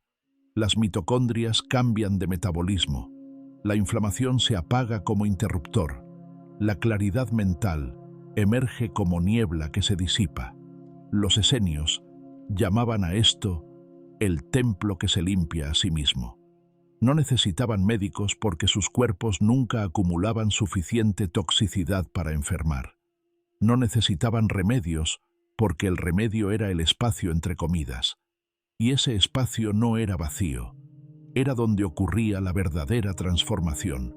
Las mitocondrias cambian de metabolismo. La inflamación se apaga como interruptor. La claridad mental emerge como niebla que se disipa. Los esenios llamaban a esto el templo que se limpia a sí mismo. No necesitaban médicos porque sus cuerpos nunca acumulaban suficiente toxicidad para enfermar. No necesitaban remedios porque el remedio era el espacio entre comidas. Y ese espacio no era vacío, era donde ocurría la verdadera transformación.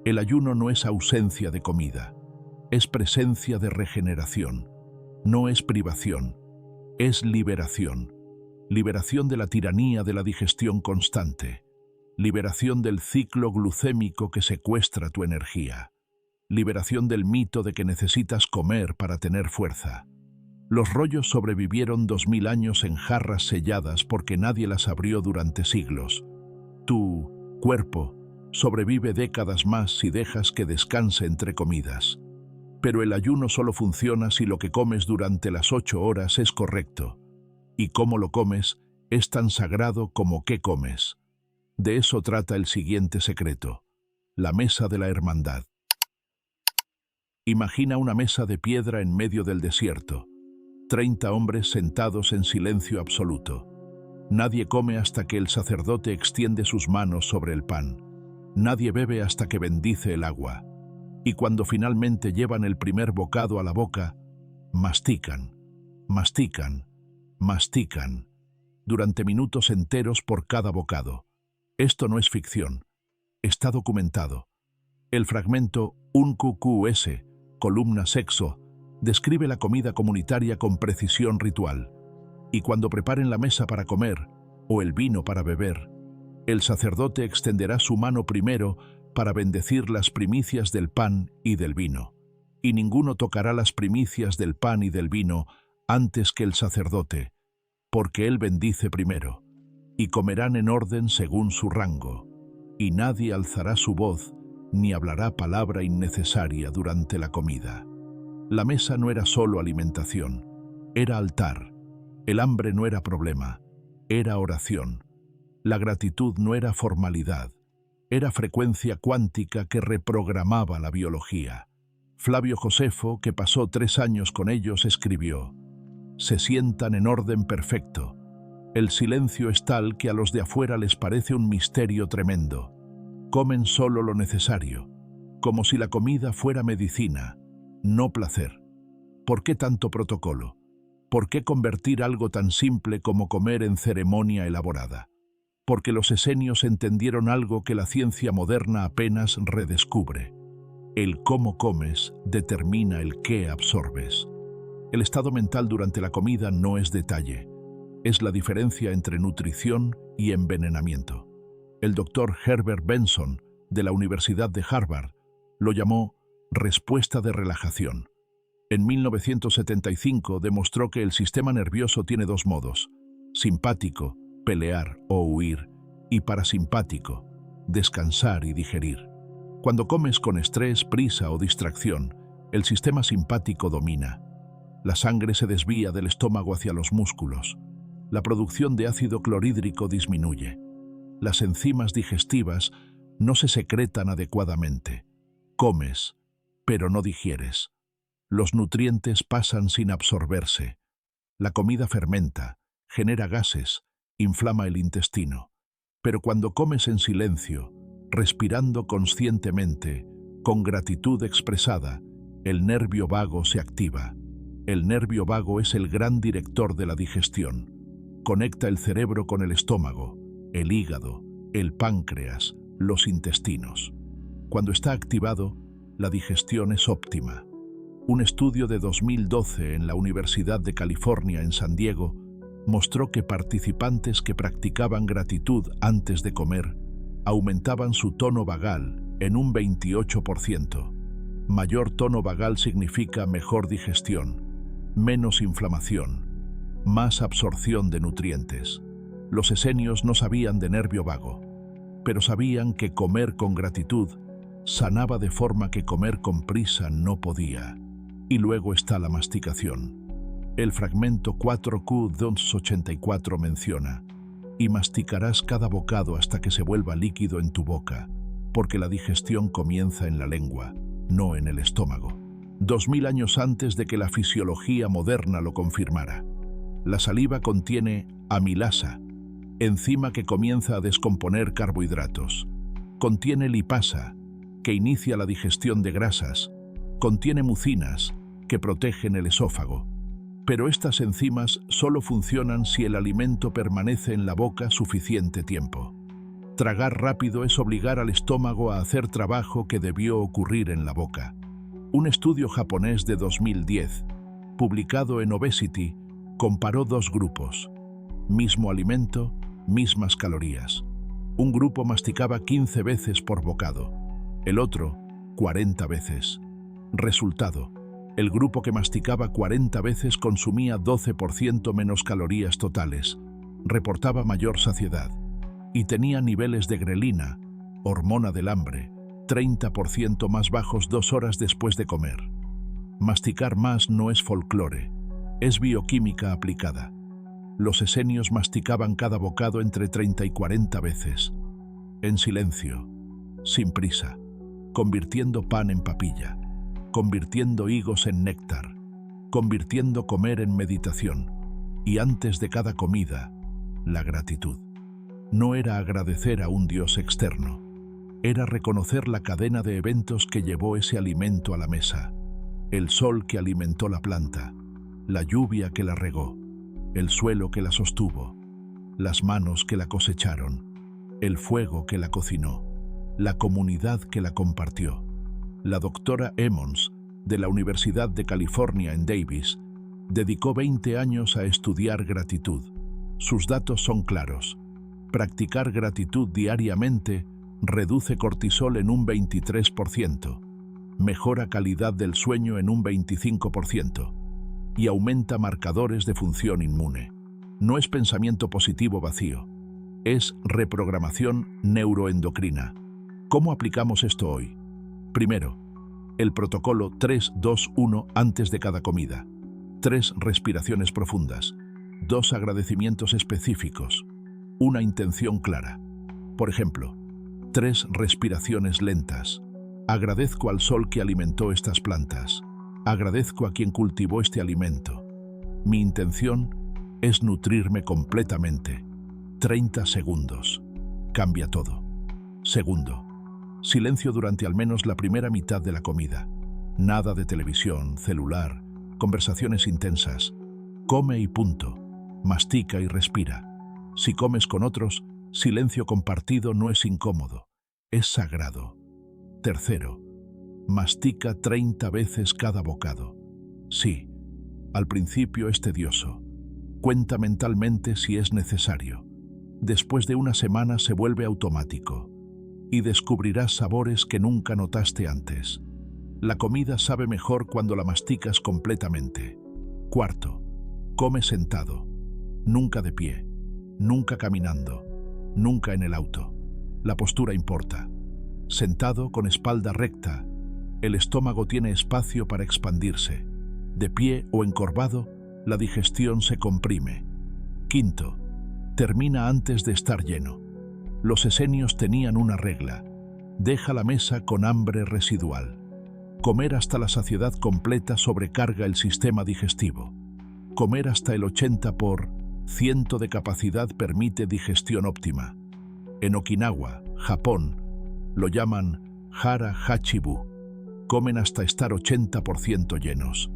El ayuno no es ausencia de comida, es presencia de regeneración. No es privación, es liberación. Liberación de la tiranía de la digestión constante. Liberación del ciclo glucémico que secuestra tu energía. Liberación del mito de que necesitas comer para tener fuerza. Los rollos sobrevivieron 2000 años en jarras selladas porque nadie las abrió durante siglos. Tu cuerpo sobrevive décadas más si dejas que descanse entre comidas. Pero el ayuno solo funciona si lo que comes durante las 8 horas es correcto. Y cómo lo comes es tan sagrado como qué comes. De eso trata el siguiente secreto: la mesa de la hermandad. Imagina una mesa de piedra en medio del desierto. 30 hombres sentados en silencio absoluto. Nadie come hasta que el sacerdote extiende sus manos sobre el pan. Nadie bebe hasta que bendice el agua. Y cuando finalmente llevan el primer bocado a la boca, mastican, mastican, mastican, durante minutos enteros por cada bocado. Esto no es ficción, está documentado. El fragmento Un QQS, columna sexo, describe la comida comunitaria con precisión ritual. Y cuando preparen la mesa para comer, o el vino para beber, el sacerdote extenderá su mano primero para bendecir las primicias del pan y del vino. Y ninguno tocará las primicias del pan y del vino antes que el sacerdote, porque él bendice primero. Y comerán en orden según su rango. Y nadie alzará su voz ni hablará palabra innecesaria durante la comida. La mesa no era solo alimentación, era altar. El hambre no era problema, era oración. La gratitud no era formalidad, era frecuencia cuántica que reprogramaba la biología. Flavio Josefo, que pasó 3 años con ellos, escribió: se sientan en orden perfecto. El silencio es tal que a los de afuera les parece un misterio tremendo. Comen solo lo necesario, como si la comida fuera medicina, no placer. ¿Por qué tanto protocolo? ¿Por qué convertir algo tan simple como comer en ceremonia elaborada? Porque los esenios entendieron algo que la ciencia moderna apenas redescubre. El cómo comes determina el qué absorbes. El estado mental durante la comida no es detalle, es la diferencia entre nutrición y envenenamiento. El doctor Herbert Benson, de la Universidad de Harvard, lo llamó respuesta de relajación. En 1975 demostró que el sistema nervioso tiene 2 modos: simpático, pelear o huir, y parasimpático, descansar y digerir. Cuando comes con estrés, prisa o distracción, el sistema simpático domina. La sangre se desvía del estómago hacia los músculos. La producción de ácido clorhídrico disminuye. Las enzimas digestivas no se secretan adecuadamente. Comes, pero no digieres. Los nutrientes pasan sin absorberse. La comida fermenta, genera gases, inflama el intestino. Pero cuando comes en silencio, respirando conscientemente, con gratitud expresada, el nervio vago se activa. El nervio vago es el gran director de la digestión. Conecta el cerebro con el estómago, el hígado, el páncreas, los intestinos. Cuando está activado, la digestión es óptima. Un estudio de 2012 en la Universidad de California en San Diego mostró que participantes que practicaban gratitud antes de comer aumentaban su tono vagal en un 28%. Mayor tono vagal significa mejor digestión, menos inflamación, más absorción de nutrientes. Los esenios no sabían de nervio vago, pero sabían que comer con gratitud sanaba de forma que comer con prisa no podía. Y luego está la masticación. El fragmento 4Q284 menciona: y masticarás cada bocado hasta que se vuelva líquido en tu boca, porque la digestión comienza en la lengua, no en el estómago. 2000 años antes de que la fisiología moderna lo confirmara. La saliva contiene amilasa, enzima que comienza a descomponer carbohidratos. Contiene lipasa, que inicia la digestión de grasas. Contiene mucinas, que protegen el esófago. Pero estas enzimas solo funcionan si el alimento permanece en la boca suficiente tiempo. Tragar rápido es obligar al estómago a hacer trabajo que debió ocurrir en la boca. Un estudio japonés de 2010, publicado en Obesity, comparó dos grupos. Mismo alimento, mismas calorías. Un grupo masticaba 15 veces por bocado, el otro 40 veces. Resultado: el grupo que masticaba 40 veces consumía 12% menos calorías totales, reportaba mayor saciedad y tenía niveles de grelina, hormona del hambre, 30% más bajos 2 horas después de comer. Masticar más no es folclore, es bioquímica aplicada. Los esenios masticaban cada bocado entre 30 y 40 veces, en silencio, sin prisa, convirtiendo pan en papilla, convirtiendo higos en néctar, convirtiendo comer en meditación. Y antes de cada comida, la gratitud. No era agradecer a un Dios externo, era reconocer la cadena de eventos que llevó ese alimento a la mesa. El sol que alimentó la planta, la lluvia que la regó, el suelo que la sostuvo, las manos que la cosecharon, el fuego que la cocinó, la comunidad que la compartió. La doctora Emmons, de la Universidad de California en Davis, dedicó 20 años a estudiar gratitud. Sus datos son claros. Practicar gratitud diariamente reduce cortisol en un 23%, mejora calidad del sueño en un 25% y aumenta marcadores de función inmune. No es pensamiento positivo vacío, es reprogramación neuroendocrina. ¿Cómo aplicamos esto hoy? Primero, el protocolo 3-2-1 antes de cada comida. 3 respiraciones profundas, 2 agradecimientos específicos, una intención clara. Por ejemplo, 3 respiraciones lentas. Agradezco al sol que alimentó estas plantas. Agradezco a quien cultivó este alimento. Mi intención es nutrirme completamente. 30 segundos. Cambia todo. Segundo, silencio durante al menos la primera mitad de la comida. Nada de televisión, celular, conversaciones intensas. Come y punto. Mastica y respira. Si comes con otros, silencio compartido no es incómodo, es sagrado. Tercero, mastica 30 veces cada bocado. Sí, al principio es tedioso. Cuenta mentalmente si es necesario. Después de una semana se vuelve automático y descubrirás sabores que nunca notaste antes. La comida sabe mejor cuando la masticas completamente. Cuarto, come sentado, nunca de pie, nunca caminando, nunca en el auto. La postura importa. Sentado con espalda recta, el estómago tiene espacio para expandirse. De pie o encorvado, la digestión se comprime. Quinto, termina antes de estar lleno. Los esenios tenían una regla: deja la mesa con hambre residual. Comer hasta la saciedad completa sobrecarga el sistema digestivo. Comer hasta el 80% de capacidad permite digestión óptima. En Okinawa, Japón, lo llaman hara hachibu. Comen hasta estar 80% llenos.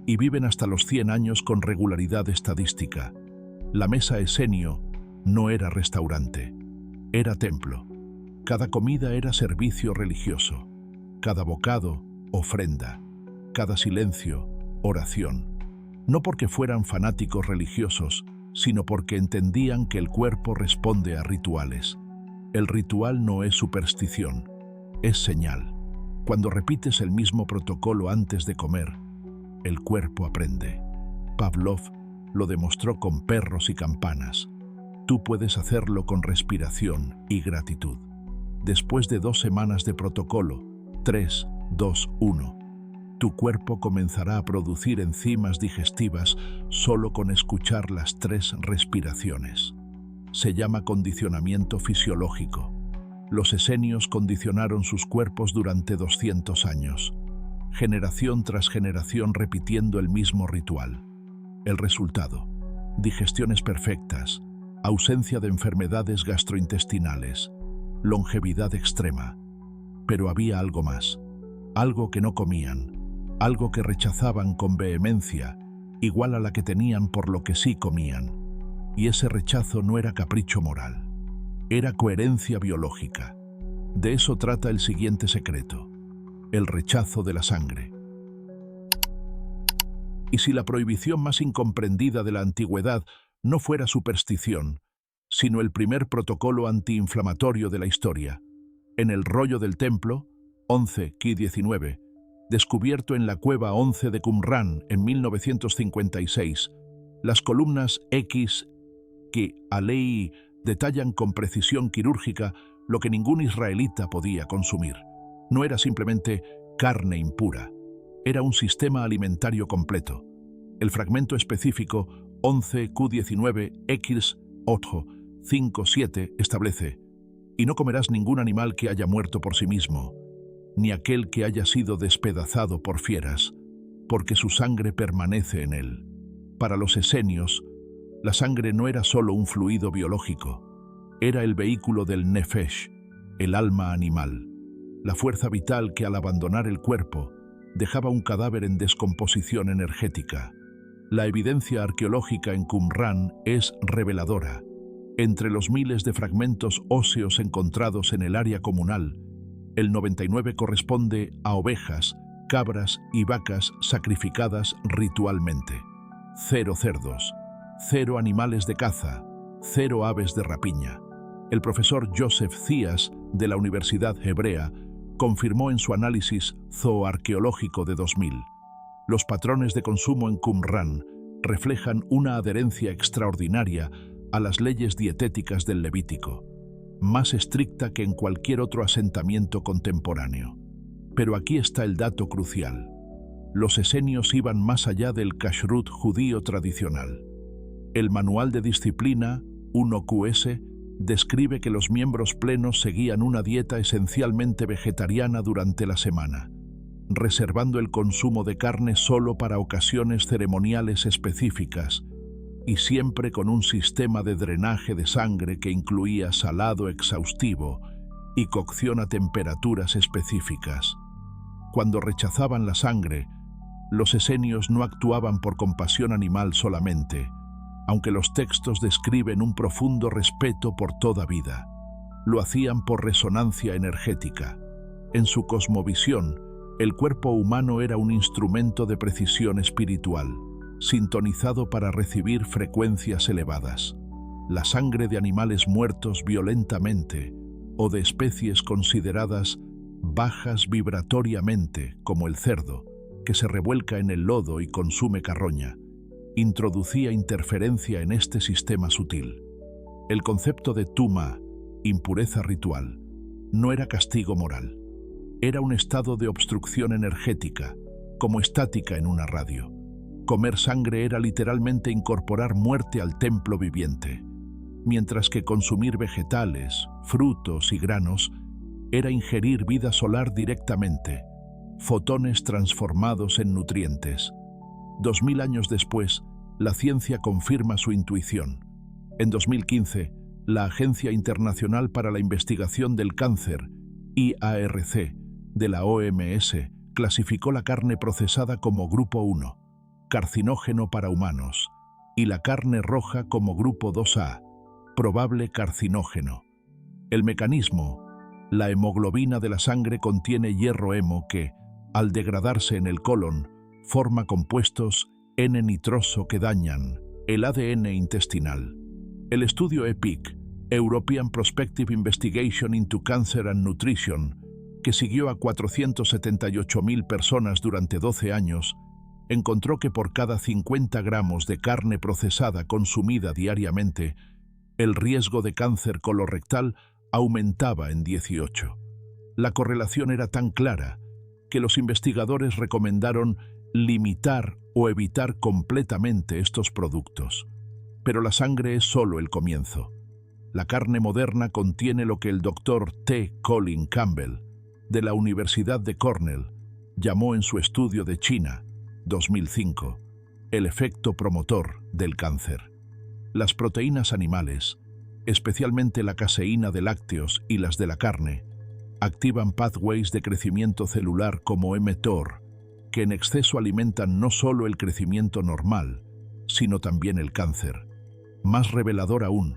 Y viven hasta los 100 años con regularidad estadística. La mesa esenio no era restaurante, era templo. Cada comida era servicio religioso. Cada bocado, ofrenda. Cada silencio, oración. No porque fueran fanáticos religiosos, sino porque entendían que el cuerpo responde a rituales. El ritual no es superstición, es señal. Cuando repites el mismo protocolo antes de comer, el cuerpo aprende. Pavlov lo demostró con perros y campanas. Tú puedes hacerlo con respiración y gratitud. Después de 2 semanas de protocolo, 3, 2, 1, tu cuerpo comenzará a producir enzimas digestivas solo con escuchar las 3 respiraciones. Se llama condicionamiento fisiológico. Los esenios condicionaron sus cuerpos durante 200 años, generación tras generación repitiendo el mismo ritual. El resultado: digestiones perfectas, ausencia de enfermedades gastrointestinales, longevidad extrema. Pero había algo más, algo que no comían, algo que rechazaban con vehemencia, igual a la que tenían por lo que sí comían. Y ese rechazo no era capricho moral, era coherencia biológica. De eso trata el siguiente secreto: el rechazo de la sangre. Y si la prohibición más incomprendida de la antigüedad no fuera superstición, sino el primer protocolo antiinflamatorio de la historia, en el rollo del templo, 11 Ki 19, descubierto en la cueva 11 de Qumran en 1956, las columnas X que Alei detallan con precisión quirúrgica lo que ningún israelita podía consumir. No era simplemente carne impura, era un sistema alimentario completo. El fragmento específico 11Q19X8 5-7 establece: y no comerás ningún animal que haya muerto por sí mismo, ni aquel que haya sido despedazado por fieras, porque su sangre permanece en él. Para los esenios, la sangre no era solo un fluido biológico, era el vehículo del nefesh, el alma animal, la fuerza vital que al abandonar el cuerpo dejaba un cadáver en descomposición energética. La evidencia arqueológica en Qumran es reveladora. Entre los miles de fragmentos óseos encontrados en el área comunal, el 99 corresponde a ovejas, cabras y vacas sacrificadas ritualmente. 0 cerdos, 0 animales de caza, 0 aves de rapiña. El profesor Joseph Zias, de la Universidad Hebrea, confirmó en su análisis zooarqueológico de 2000. Los patrones de consumo en Qumran reflejan una adherencia extraordinaria a las leyes dietéticas del Levítico, más estricta que en cualquier otro asentamiento contemporáneo. Pero aquí está el dato crucial. Los esenios iban más allá del kashrut judío tradicional. El Manual de Disciplina 1QS describe que los miembros plenos seguían una dieta esencialmente vegetariana durante la semana, reservando el consumo de carne solo para ocasiones ceremoniales específicas y siempre con un sistema de drenaje de sangre que incluía salado exhaustivo y cocción a temperaturas específicas. Cuando rechazaban la sangre, los esenios no actuaban por compasión animal solamente, aunque los textos describen un profundo respeto por toda vida. Lo hacían por resonancia energética. En su cosmovisión, el cuerpo humano era un instrumento de precisión espiritual, sintonizado para recibir frecuencias elevadas. La sangre de animales muertos violentamente o de especies consideradas bajas vibratoriamente, como el cerdo, que se revuelca en el lodo y consume carroña, introducía interferencia en este sistema sutil. El concepto de tuma, impureza ritual, no era castigo moral. Era un estado de obstrucción energética, como estática en una radio. Comer sangre era literalmente incorporar muerte al templo viviente. mientras que consumir vegetales, frutos y granos era ingerir vida solar directamente, fotones transformados en nutrientes. 2000 años después, la ciencia confirma su intuición. En 2015, la Agencia Internacional para la Investigación del Cáncer, IARC, de la OMS, clasificó la carne procesada como Grupo 1, carcinógeno para humanos, y la carne roja como Grupo 2A, probable carcinógeno. El mecanismo: la hemoglobina de la sangre contiene hierro hemo que, al degradarse en el colon, forma compuestos N-nitroso que dañan el ADN intestinal. El estudio EPIC, European Prospective Investigation into Cancer and Nutrition, que siguió a 478.000 personas durante 12 años, encontró que por cada 50 gramos de carne procesada consumida diariamente, el riesgo de cáncer colorectal aumentaba en 18. La correlación era tan clara que los investigadores recomendaron limitar o evitar completamente estos productos. Pero la sangre es solo el comienzo. La carne moderna contiene lo que el Dr. T. Colin Campbell, de la Universidad de Cornell, llamó en su estudio de China, 2005, el efecto promotor del cáncer. Las proteínas animales, especialmente la caseína de lácteos y las de la carne, activan pathways de crecimiento celular como mTOR, que en exceso alimentan no solo el crecimiento normal, sino también el cáncer. Más revelador aún,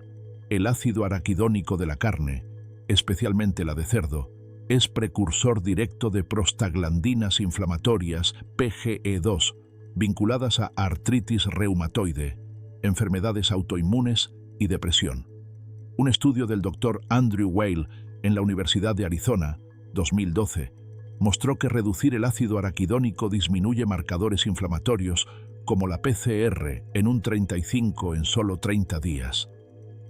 el ácido araquidónico de la carne, especialmente la de cerdo, es precursor directo de prostaglandinas inflamatorias PGE2, vinculadas a artritis reumatoide, enfermedades autoinmunes y depresión. Un estudio del Dr. Andrew Weil en la Universidad de Arizona, 2012, mostró que reducir el ácido araquidónico disminuye marcadores inflamatorios como la PCR en un 35 en solo 30 días.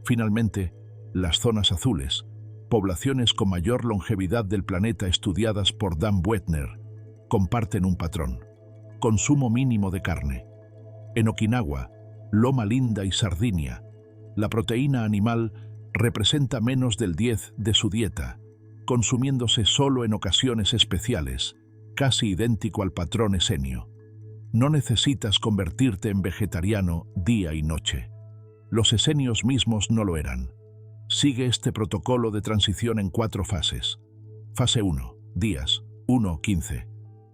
Finalmente, las zonas azules, poblaciones con mayor longevidad del planeta estudiadas por Dan Buettner, comparten un patrón: consumo mínimo de carne. En Okinawa, Loma Linda y Sardinia, la proteína animal representa menos del 10 de su dieta, consumiéndose solo en ocasiones especiales, casi idéntico al patrón esenio. No necesitas convertirte en vegetariano día y noche. Los esenios mismos no lo eran. Sigue este protocolo de transición en 4 fases. Fase 1, días 1-15.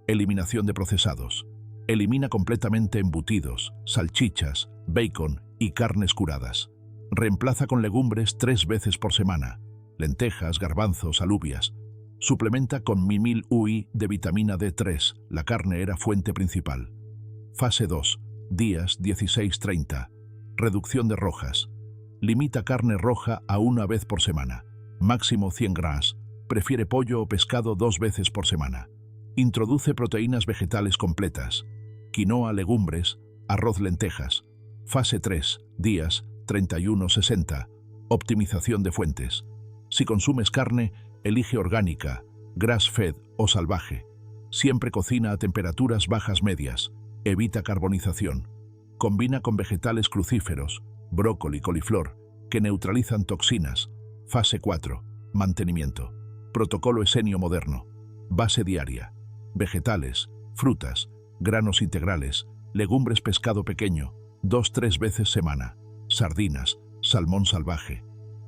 Eliminación de procesados. Elimina completamente embutidos, salchichas, bacon y carnes curadas. Reemplaza con legumbres 3 veces por semana, lentejas, garbanzos, alubias. Suplementa con Mimil UI de vitamina D3, la carne era fuente principal. Fase 2, días 16-30. Reducción de rojas. Limita carne roja a 1 vez por semana, máximo 100 gramos. Prefiere pollo o pescado 2 veces por semana. Introduce proteínas vegetales completas, quinoa, legumbres, arroz, lentejas. Fase 3, días 31-60. Optimización de fuentes. Si consumes carne, elige orgánica, grass-fed o salvaje. Siempre cocina a temperaturas bajas medias. Evita carbonización. Combina con vegetales crucíferos, brócoli, coliflor, que neutralizan toxinas. Fase 4. Mantenimiento. Protocolo esenio moderno. Base diaria. Vegetales, frutas, granos integrales, legumbres, pescado pequeño, 2-3 veces semana. Sardinas, salmón salvaje.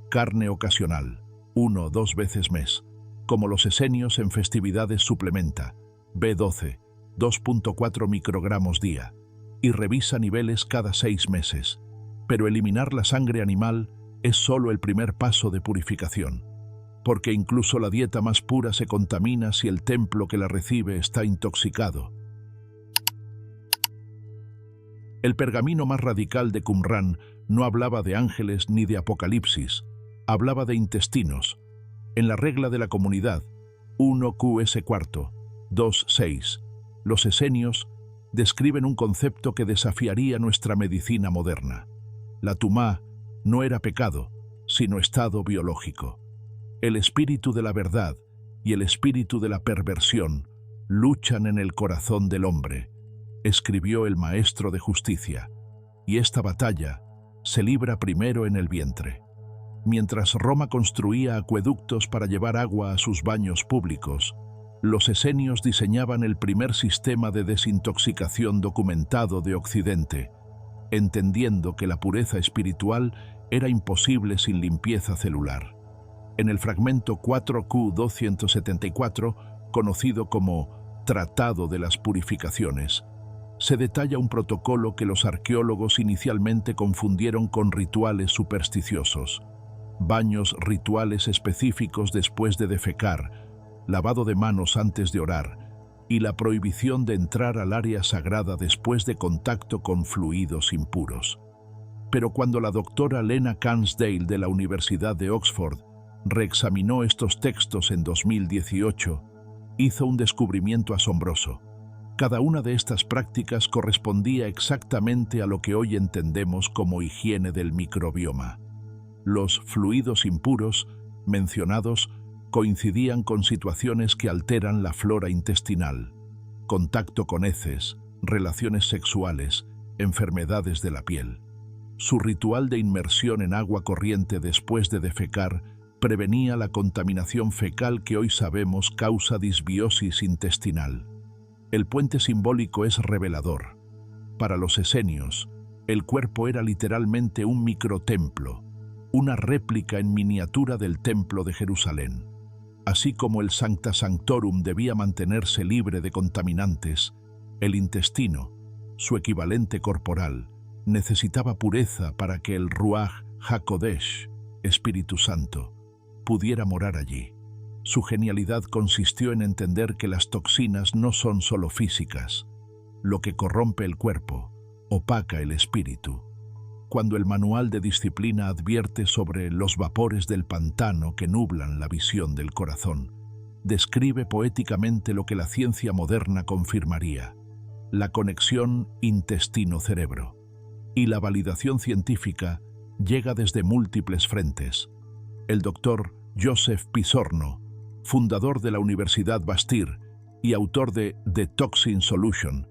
Carne ocasional, 1-2 veces mes. Como los esenios en festividades suplementa. B12, 2.4 microgramos día. Y revisa niveles cada 6 meses. Pero eliminar la sangre animal es solo el primer paso de purificación. Porque incluso la dieta más pura se contamina si el templo que la recibe está intoxicado. El pergamino más radical de Qumran no hablaba de ángeles ni de apocalipsis, hablaba de intestinos. En la regla de la comunidad, 1QS4, 2.6, los esenios describen un concepto que desafiaría nuestra medicina moderna. La tumá no era pecado, sino estado biológico. El espíritu de la verdad y el espíritu de la perversión luchan en el corazón del hombre, escribió el Maestro de Justicia, y esta batalla se libra primero en el vientre. Mientras Roma construía acueductos para llevar agua a sus baños públicos, los esenios diseñaban el primer sistema de desintoxicación documentado de Occidente, entendiendo que la pureza espiritual era imposible sin limpieza celular. En el fragmento 4Q274, conocido como Tratado de las Purificaciones, se detalla un protocolo que los arqueólogos inicialmente confundieron con rituales supersticiosos: baños rituales específicos después de defecar, lavado de manos antes de orar y la prohibición de entrar al área sagrada después de contacto con fluidos impuros. Pero cuando la doctora Lena Cansdale de la Universidad de Oxford reexaminó estos textos en 2018, hizo un descubrimiento asombroso. Cada una de estas prácticas correspondía exactamente a lo que hoy entendemos como higiene del microbioma. Los fluidos impuros mencionados coincidían con situaciones que alteran la flora intestinal: contacto con heces, relaciones sexuales, enfermedades de la piel. Su ritual de inmersión en agua corriente después de defecar prevenía la contaminación fecal que hoy sabemos causa disbiosis intestinal. El puente simbólico es revelador. Para los esenios, el cuerpo era literalmente un microtemplo, una réplica en miniatura del Templo de Jerusalén. Así como el Sancta Sanctorum debía mantenerse libre de contaminantes, el intestino, su equivalente corporal, necesitaba pureza para que el Ruach HaKodesh, Espíritu Santo, pudiera morar allí. Su genialidad consistió en entender que las toxinas no son solo físicas. Lo que corrompe el cuerpo opaca el espíritu. Cuando el manual de disciplina advierte sobre los vapores del pantano que nublan la visión del corazón, describe poéticamente lo que la ciencia moderna confirmaría: la conexión intestino-cerebro. Y la validación científica llega desde múltiples frentes. El doctor Joseph Pisorno, fundador de la Universidad Bastyr y autor de The Toxin Solution,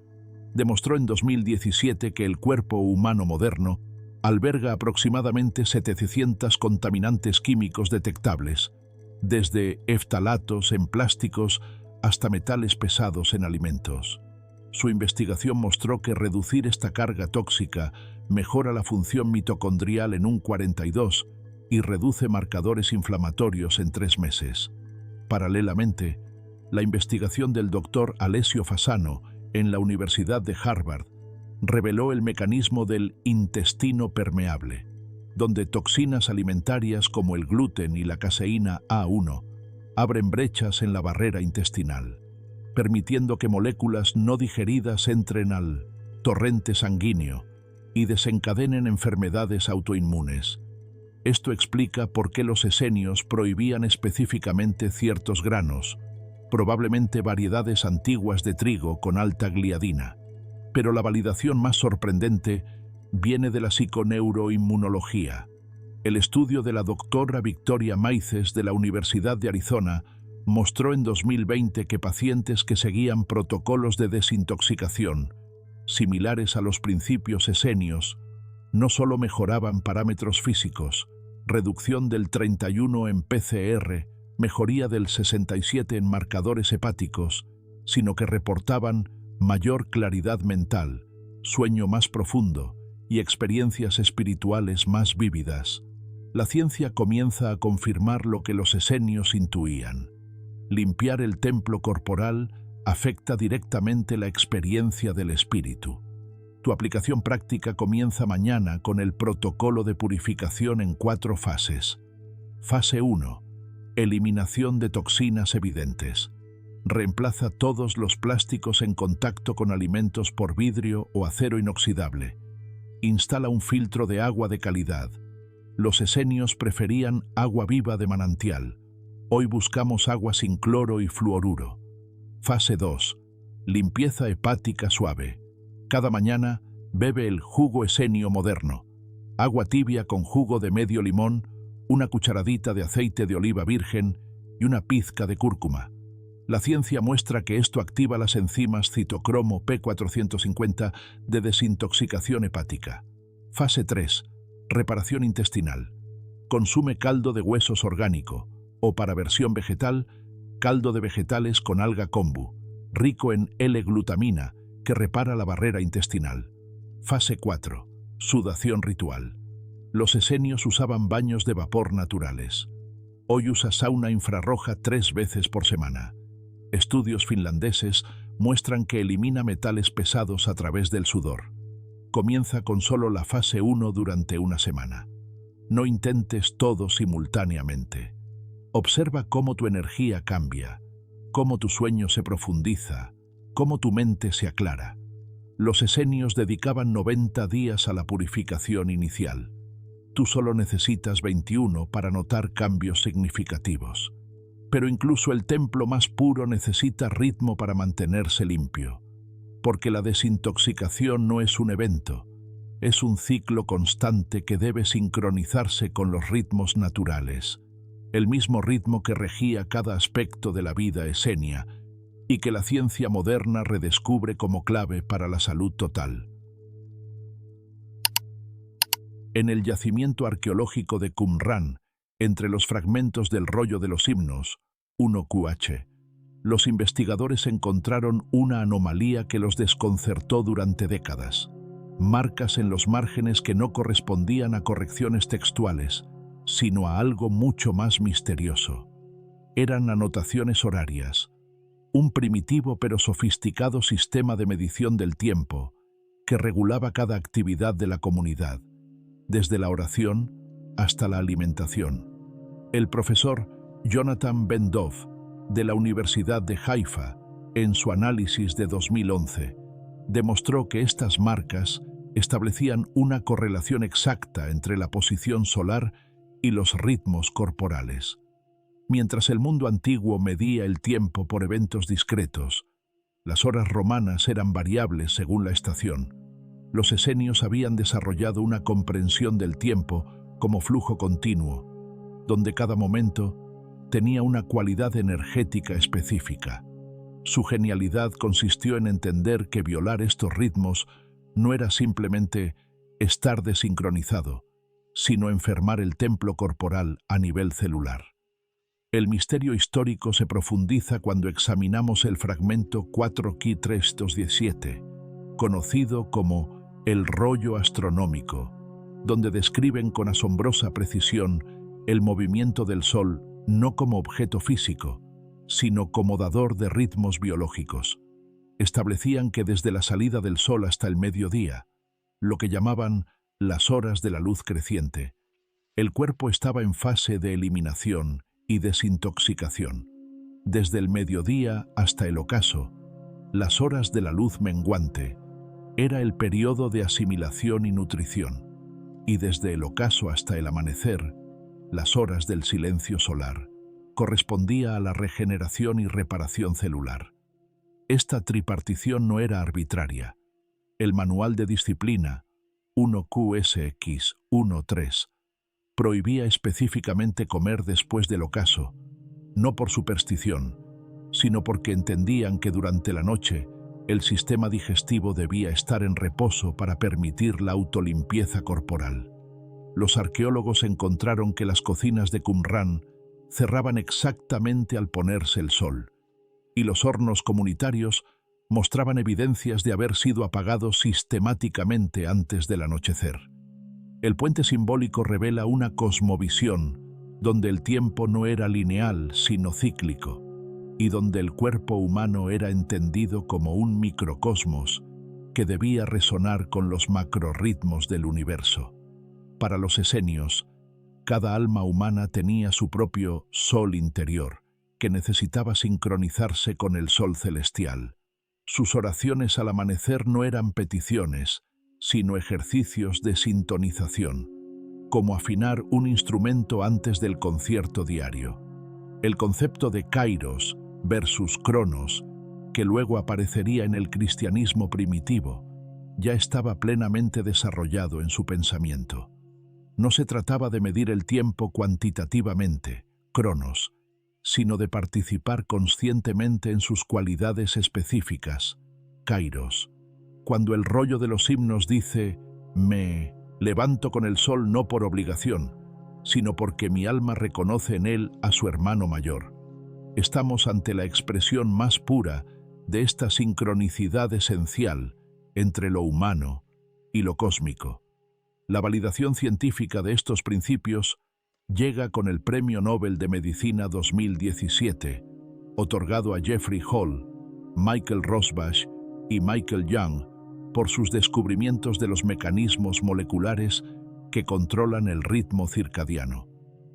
demostró en 2017 que el cuerpo humano moderno alberga aproximadamente 700 contaminantes químicos detectables, desde eftalatos en plásticos hasta metales pesados en alimentos. Su investigación mostró que reducir esta carga tóxica mejora la función mitocondrial en un 42% y reduce marcadores inflamatorios en 3 meses. Paralelamente, la investigación del Dr. Alessio Fasano en la Universidad de Harvard reveló el mecanismo del intestino permeable, donde toxinas alimentarias como el gluten y la caseína A1 abren brechas en la barrera intestinal, permitiendo que moléculas no digeridas entren al torrente sanguíneo y desencadenen enfermedades autoinmunes. Esto explica por qué los esenios prohibían específicamente ciertos granos, probablemente variedades antiguas de trigo con alta gliadina. Pero la validación más sorprendente viene de la psiconeuroinmunología. El estudio de la doctora Victoria Maices de la Universidad de Arizona mostró en 2020 que pacientes que seguían protocolos de desintoxicación, similares a los principios esenios, no solo mejoraban parámetros físicos, reducción del 31 en PCR, mejoría del 67 en marcadores hepáticos, sino que reportaban mayor claridad mental, sueño más profundo y experiencias espirituales más vívidas. La ciencia comienza a confirmar lo que los esenios intuían: limpiar el templo corporal afecta directamente la experiencia del espíritu. Tu aplicación práctica comienza mañana con el protocolo de purificación en 4 fases. Fase 1. Eliminación de toxinas evidentes. Reemplaza todos los plásticos en contacto con alimentos por vidrio o acero inoxidable. Instala un filtro de agua de calidad. Los esenios preferían agua viva de manantial. Hoy buscamos agua sin cloro y fluoruro. Fase 2. Limpieza hepática suave. Cada mañana bebe el jugo esenio moderno. Agua tibia con jugo de medio limón, una cucharadita de aceite de oliva virgen y una pizca de cúrcuma. La ciencia muestra que esto activa las enzimas citocromo P450 de desintoxicación hepática. Fase 3. Reparación intestinal. Consume caldo de huesos orgánico, o para versión vegetal, caldo de vegetales con alga kombu, rico en L-glutamina, que repara la barrera intestinal. Fase 4. Sudación ritual. Los esenios usaban baños de vapor naturales. Hoy usa sauna infrarroja 3 veces por semana. Estudios finlandeses muestran que elimina metales pesados a través del sudor. Comienza con solo la fase 1 durante una semana. No intentes todo simultáneamente. Observa cómo tu energía cambia, cómo tu sueño se profundiza, cómo tu mente se aclara. Los esenios dedicaban 90 días a la purificación inicial. Tú solo necesitas 21 para notar cambios significativos. Pero incluso el templo más puro necesita ritmo para mantenerse limpio, porque la desintoxicación no es un evento, es un ciclo constante que debe sincronizarse con los ritmos naturales, el mismo ritmo que regía cada aspecto de la vida esenia y que la ciencia moderna redescubre como clave para la salud total. En el yacimiento arqueológico de Qumran, entre los fragmentos del rollo de los himnos, 1QH, los investigadores encontraron una anomalía que los desconcertó durante décadas. Marcas en los márgenes que no correspondían a correcciones textuales, sino a algo mucho más misterioso. Eran anotaciones horarias, un primitivo pero sofisticado sistema de medición del tiempo que regulaba cada actividad de la comunidad, desde la oración hasta la alimentación. El profesor Jonathan Ben-Dov, de la Universidad de Haifa, en su análisis de 2011, demostró que estas marcas establecían una correlación exacta entre la posición solar y los ritmos corporales. Mientras el mundo antiguo medía el tiempo por eventos discretos, las horas romanas eran variables según la estación. Los esenios habían desarrollado una comprensión del tiempo como flujo continuo, donde cada momento tenía una cualidad energética específica. Su genialidad consistió en entender que violar estos ritmos no era simplemente estar desincronizado, sino enfermar el templo corporal a nivel celular. El misterio histórico se profundiza cuando examinamos el fragmento 4Q317, conocido como el rollo astronómico, donde describen con asombrosa precisión el movimiento del Sol no como objeto físico, sino como dador de ritmos biológicos. Establecían que desde la salida del Sol hasta el mediodía, lo que llamaban las horas de la luz creciente, el cuerpo estaba en fase de eliminación y desintoxicación. Desde el mediodía hasta el ocaso, las horas de la luz menguante, era el periodo de asimilación y nutrición, y desde el ocaso hasta el amanecer, las horas del silencio solar, correspondía a la regeneración y reparación celular. Esta tripartición no era arbitraria. El Manual de Disciplina 1QSX13 prohibía específicamente comer después del ocaso, no por superstición, sino porque entendían que durante la noche el sistema digestivo debía estar en reposo para permitir la autolimpieza corporal. Los arqueólogos encontraron que las cocinas de Qumran cerraban exactamente al ponerse el sol, y los hornos comunitarios mostraban evidencias de haber sido apagados sistemáticamente antes del anochecer. El puente simbólico revela una cosmovisión donde el tiempo no era lineal, sino cíclico, y donde el cuerpo humano era entendido como un microcosmos que debía resonar con los macrorritmos del universo. Para los esenios, cada alma humana tenía su propio sol interior, que necesitaba sincronizarse con el sol celestial. Sus oraciones al amanecer no eran peticiones, sino ejercicios de sintonización, como afinar un instrumento antes del concierto diario. El concepto de kairos versus cronos, que luego aparecería en el cristianismo primitivo, ya estaba plenamente desarrollado en su pensamiento. No se trataba de medir el tiempo cuantitativamente, cronos, sino de participar conscientemente en sus cualidades específicas, kairos. Cuando el rollo de los himnos dice, me levanto con el sol no por obligación, sino porque mi alma reconoce en él a su hermano mayor. Estamos ante la expresión más pura de esta sincronicidad esencial entre lo humano y lo cósmico. La validación científica de estos principios llega con el Premio Nobel de Medicina 2017, otorgado a Jeffrey Hall, Michael Rosbash y Michael Young por sus descubrimientos de los mecanismos moleculares que controlan el ritmo circadiano.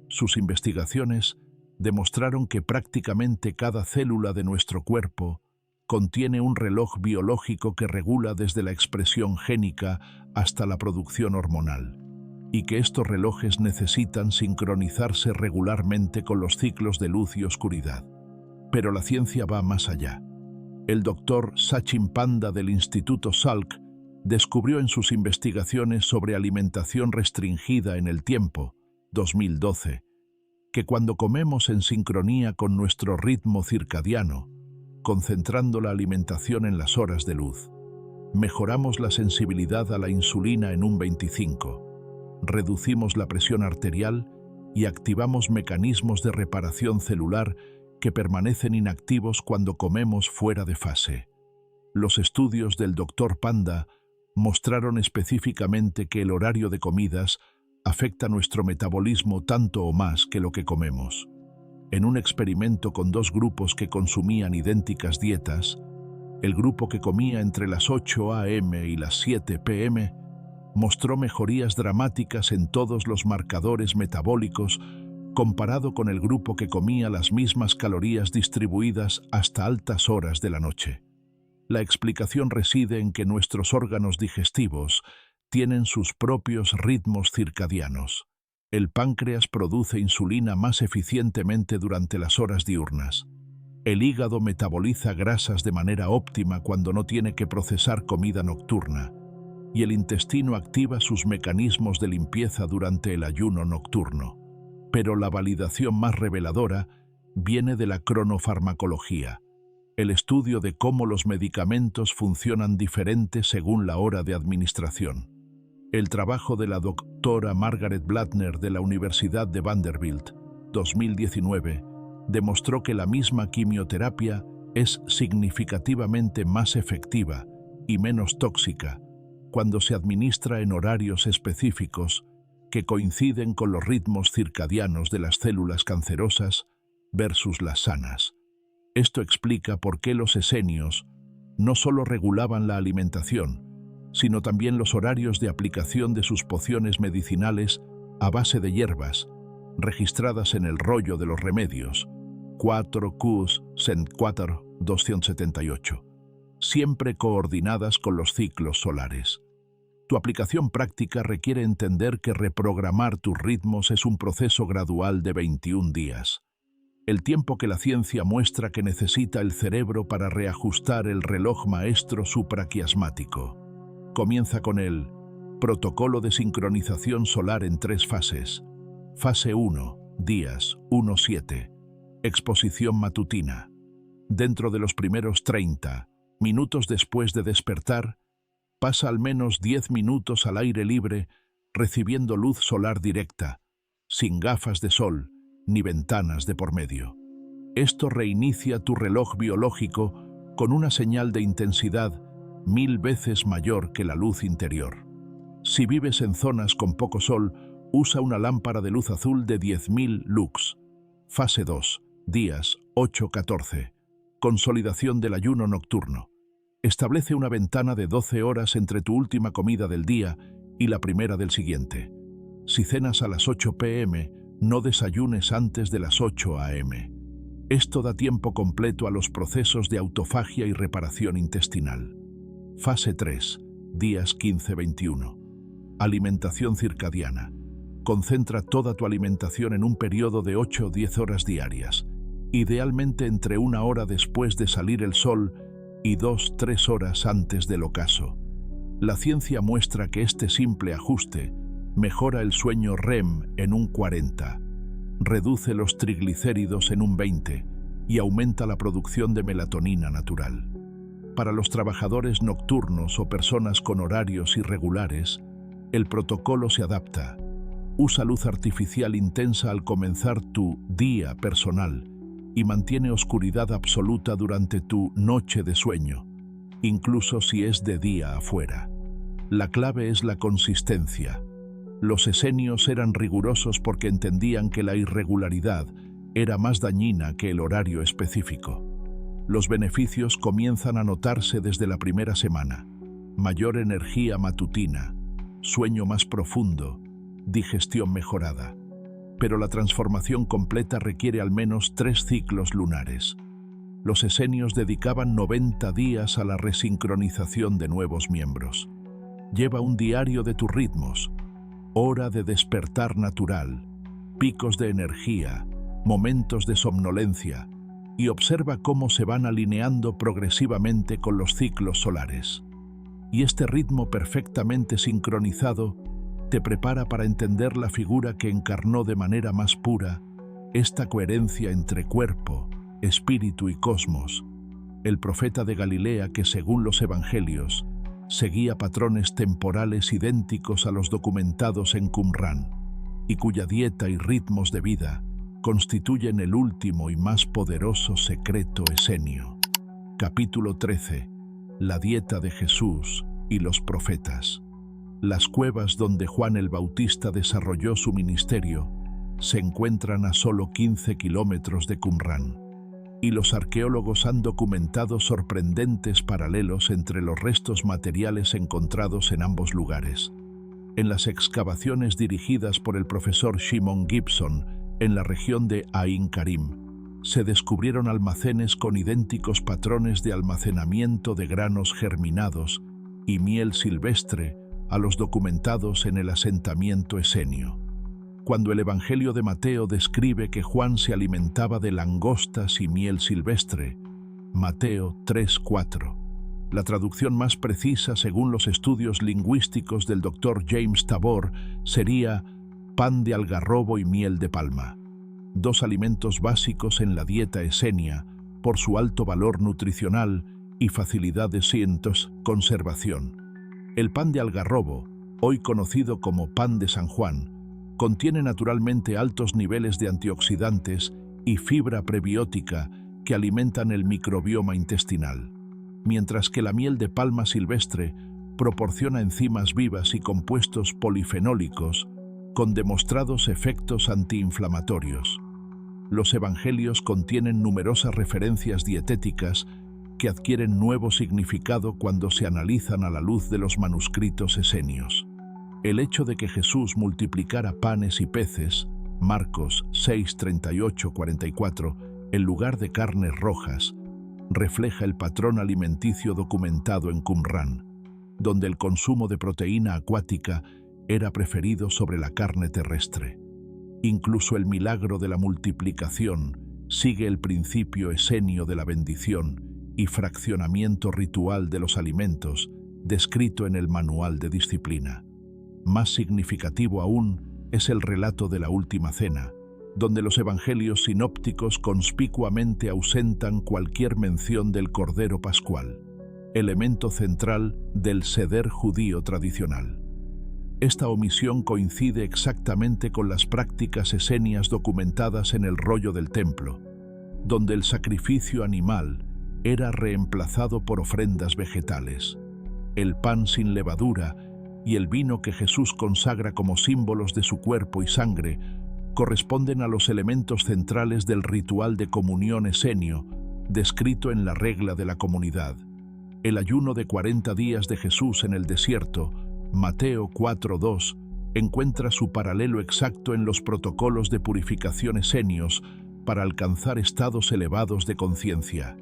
Sus investigaciones demostraron que prácticamente cada célula de nuestro cuerpo contiene un reloj biológico que regula desde la expresión génica hasta la producción hormonal, y que estos relojes necesitan sincronizarse regularmente con los ciclos de luz y oscuridad. Pero la ciencia va más allá. El doctor Sachin Panda del Instituto Salk descubrió en sus investigaciones sobre alimentación restringida en el tiempo, 2012, que cuando comemos en sincronía con nuestro ritmo circadiano, concentrando la alimentación en las horas de luz, mejoramos la sensibilidad a la insulina en un 25%, reducimos la presión arterial y activamos mecanismos de reparación celular que permanecen inactivos cuando comemos fuera de fase. Los estudios del Dr. Panda mostraron específicamente que el horario de comidas afecta nuestro metabolismo tanto o más que lo que comemos. En un experimento con dos grupos que consumían idénticas dietas, el grupo que comía entre las 8 a.m. y las 7 p.m. mostró mejorías dramáticas en todos los marcadores metabólicos comparado con el grupo que comía las mismas calorías distribuidas hasta altas horas de la noche. La explicación reside en que nuestros órganos digestivos tienen sus propios ritmos circadianos. El páncreas produce insulina más eficientemente durante las horas diurnas. El hígado metaboliza grasas de manera óptima cuando no tiene que procesar comida nocturna, y el intestino activa sus mecanismos de limpieza durante el ayuno nocturno. Pero la validación más reveladora viene de la cronofarmacología, el estudio de cómo los medicamentos funcionan diferentes según la hora de administración. El trabajo de la doctora Margaret Blattner de la Universidad de Vanderbilt, 2019, demostró que la misma quimioterapia es significativamente más efectiva y menos tóxica cuando se administra en horarios específicos que coinciden con los ritmos circadianos de las células cancerosas versus las sanas. Esto explica por qué los esenios no solo regulaban la alimentación, sino también los horarios de aplicación de sus pociones medicinales a base de hierbas, registradas en el rollo de los remedios, 4Qs 278, siempre coordinadas con los ciclos solares. Tu aplicación práctica requiere entender que reprogramar tus ritmos es un proceso gradual de 21 días. El tiempo que la ciencia muestra que necesita el cerebro para reajustar el reloj maestro supraquiasmático. Comienza con el protocolo de sincronización solar en 3 fases. Fase 1, días 1-7. Exposición matutina. Dentro de los primeros 30 minutos después de despertar, pasa al menos 10 minutos al aire libre recibiendo luz solar directa, sin gafas de sol ni ventanas de por medio. Esto reinicia tu reloj biológico con una señal de intensidad 1000 veces mayor que la luz interior. Si vives en zonas con poco sol, usa una lámpara de luz azul de 10.000 lux. Fase 2, días 8-14. Consolidación del ayuno nocturno. Establece una ventana de 12 horas entre tu última comida del día y la primera del siguiente. Si cenas a las 8 p.m., no desayunes antes de las 8 a.m. Esto da tiempo completo a los procesos de autofagia y reparación intestinal. Fase 3, días 15-21. Alimentación circadiana. Concentra toda tu alimentación en un periodo de 8 o 10 horas diarias, idealmente entre 1 hora después de salir el sol y 2-3 horas antes del ocaso. La ciencia muestra que este simple ajuste mejora el sueño REM en un 40, reduce los triglicéridos en un 20 y aumenta la producción de melatonina natural. Para los trabajadores nocturnos o personas con horarios irregulares, el protocolo se adapta. Usa luz artificial intensa al comenzar tu día personal y mantiene oscuridad absoluta durante tu noche de sueño, incluso si es de día afuera. La clave es la consistencia. Los esenios eran rigurosos porque entendían que la irregularidad era más dañina que el horario específico. Los beneficios comienzan a notarse desde la primera semana: mayor energía matutina, sueño más profundo, digestión mejorada. Pero la transformación completa requiere al menos 3 ciclos lunares. Los esenios dedicaban 90 días a la resincronización de nuevos miembros. Lleva un diario de tus ritmos, hora de despertar natural, picos de energía, momentos de somnolencia, y observa cómo se van alineando progresivamente con los ciclos solares. Y este ritmo perfectamente sincronizado te prepara para entender la figura que encarnó de manera más pura esta coherencia entre cuerpo, espíritu y cosmos, el profeta de Galilea que, según los evangelios, seguía patrones temporales idénticos a los documentados en Qumran, y cuya dieta y ritmos de vida constituyen el último y más poderoso secreto esenio. Capítulo 13. La dieta de Jesús y los profetas. Las cuevas donde Juan el Bautista desarrolló su ministerio se encuentran a solo 15 kilómetros de Qumran, y los arqueólogos han documentado sorprendentes paralelos entre los restos materiales encontrados en ambos lugares. En las excavaciones dirigidas por el profesor Shimon Gibson en la región de Ain Karim, se descubrieron almacenes con idénticos patrones de almacenamiento de granos germinados y miel silvestre a los documentados en el asentamiento esenio. Cuando el Evangelio de Mateo describe que Juan se alimentaba de langostas y miel silvestre, Mateo 3:4, la traducción más precisa según los estudios lingüísticos del Dr. James Tabor sería pan de algarrobo y miel de palma, 2 alimentos básicos en la dieta esenia por su alto valor nutricional y facilidad de conservación. El pan de algarrobo, hoy conocido como pan de San Juan, contiene naturalmente altos niveles de antioxidantes y fibra prebiótica que alimentan el microbioma intestinal, mientras que la miel de palma silvestre proporciona enzimas vivas y compuestos polifenólicos con demostrados efectos antiinflamatorios. Los evangelios contienen numerosas referencias dietéticas que adquieren nuevo significado cuando se analizan a la luz de los manuscritos esenios. El hecho de que Jesús multiplicara panes y peces, Marcos 6:38-44, en lugar de carnes rojas, refleja el patrón alimenticio documentado en Qumran, donde el consumo de proteína acuática era preferido sobre la carne terrestre. Incluso el milagro de la multiplicación sigue el principio esenio de la bendición y fraccionamiento ritual de los alimentos descrito en el Manual de Disciplina. Más significativo aún es el relato de la Última Cena, donde los evangelios sinópticos conspicuamente ausentan cualquier mención del Cordero Pascual, elemento central del seder judío tradicional. Esta omisión coincide exactamente con las prácticas esenias documentadas en el rollo del templo, donde el sacrificio animal era reemplazado por ofrendas vegetales. El pan sin levadura y el vino que Jesús consagra como símbolos de su cuerpo y sangre corresponden a los elementos centrales del ritual de comunión esenio descrito en la regla de la comunidad. El ayuno de 40 días de Jesús en el desierto, Mateo 4:2, encuentra su paralelo exacto en los protocolos de purificación esenios para alcanzar estados elevados de conciencia.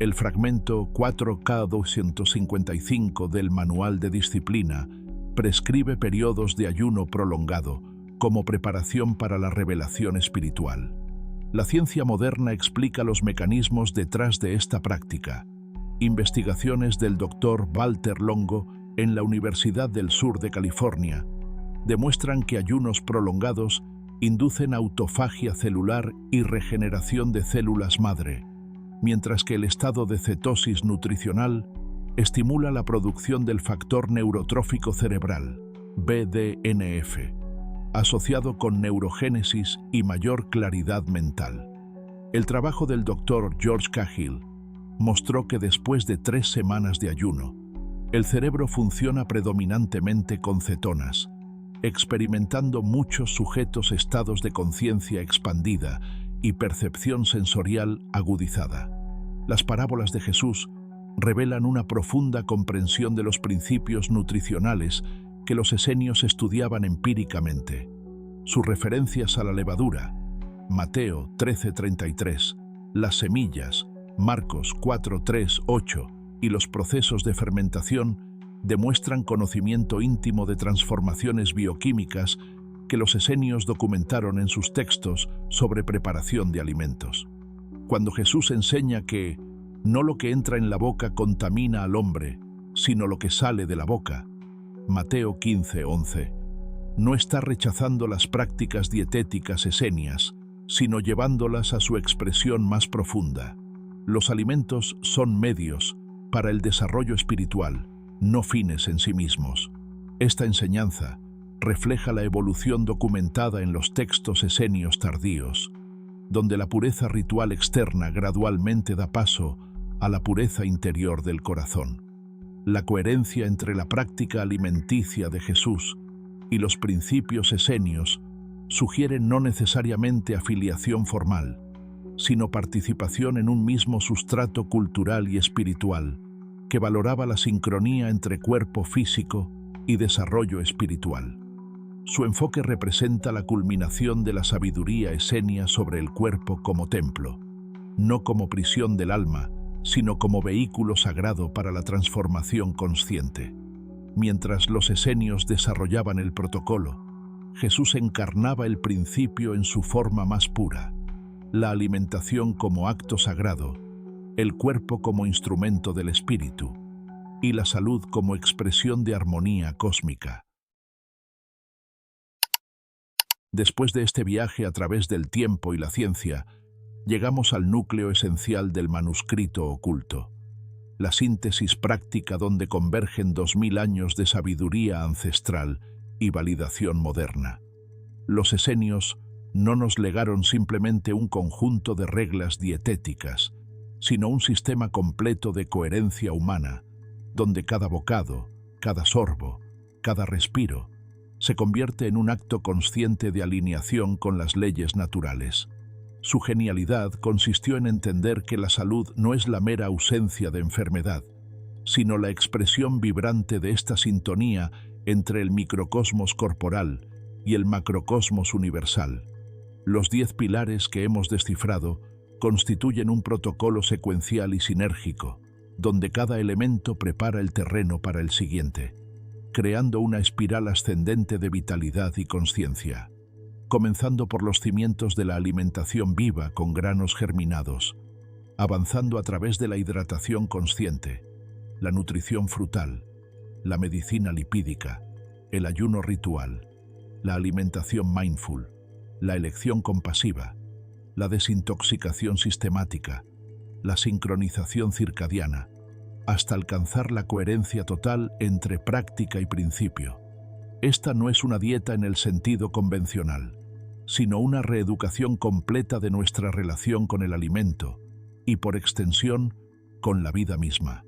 El fragmento 4K255 del Manual de Disciplina prescribe periodos de ayuno prolongado como preparación para la revelación espiritual. La ciencia moderna explica los mecanismos detrás de esta práctica. Investigaciones del Dr. Walter Longo en la Universidad del Sur de California demuestran que ayunos prolongados inducen autofagia celular y regeneración de células madre, mientras que el estado de cetosis nutricional estimula la producción del factor neurotrófico cerebral, BDNF. asociado con neurogénesis y mayor claridad mental. El trabajo del Dr. George Cahill mostró que después de 3 semanas de ayuno, el cerebro funciona predominantemente con cetonas, experimentando muchos sujetos estados de conciencia expandida y percepción sensorial agudizada. Las parábolas de Jesús revelan una profunda comprensión de los principios nutricionales que los esenios estudiaban empíricamente. Sus referencias a la levadura, Mateo 13:33, las semillas, Marcos 4:3-8, y los procesos de fermentación demuestran conocimiento íntimo de transformaciones bioquímicas que los esenios documentaron en sus textos sobre preparación de alimentos. Cuando Jesús enseña que no lo que entra en la boca contamina al hombre, sino lo que sale de la boca, Mateo 15:11, no está rechazando las prácticas dietéticas esenias, sino llevándolas a su expresión más profunda. Los alimentos son medios para el desarrollo espiritual, no fines en sí mismos. Esta enseñanza refleja la evolución documentada en los textos esenios tardíos, donde la pureza ritual externa gradualmente da paso a la pureza interior del corazón. La coherencia entre la práctica alimenticia de Jesús y los principios esenios sugieren no necesariamente afiliación formal, sino participación en un mismo sustrato cultural y espiritual, que valoraba la sincronía entre cuerpo físico y desarrollo espiritual. Su enfoque representa la culminación de la sabiduría esenia sobre el cuerpo como templo, no como prisión del alma, sino como vehículo sagrado para la transformación consciente. Mientras los esenios desarrollaban el protocolo, Jesús encarnaba el principio en su forma más pura, la alimentación como acto sagrado, el cuerpo como instrumento del espíritu y la salud como expresión de armonía cósmica. Después de este viaje a través del tiempo y la ciencia, llegamos al núcleo esencial del manuscrito oculto, la síntesis práctica donde convergen 2000 años de sabiduría ancestral y validación moderna. Los esenios no nos legaron simplemente un conjunto de reglas dietéticas, sino un sistema completo de coherencia humana, donde cada bocado, cada sorbo, cada respiro, se convierte en un acto consciente de alineación con las leyes naturales. Su genialidad consistió en entender que la salud no es la mera ausencia de enfermedad, sino la expresión vibrante de esta sintonía entre el microcosmos corporal y el macrocosmos universal. Los 10 pilares que hemos descifrado constituyen un protocolo secuencial y sinérgico, donde cada elemento prepara el terreno para el siguiente, creando una espiral ascendente de vitalidad y consciencia, comenzando por los cimientos de la alimentación viva con granos germinados, avanzando a través de la hidratación consciente, la nutrición frutal, la medicina lipídica, el ayuno ritual, la alimentación mindful, la elección compasiva, la desintoxicación sistemática, la sincronización circadiana, hasta alcanzar la coherencia total entre práctica y principio. Esta no es una dieta en el sentido convencional, sino una reeducación completa de nuestra relación con el alimento y, por extensión, con la vida misma.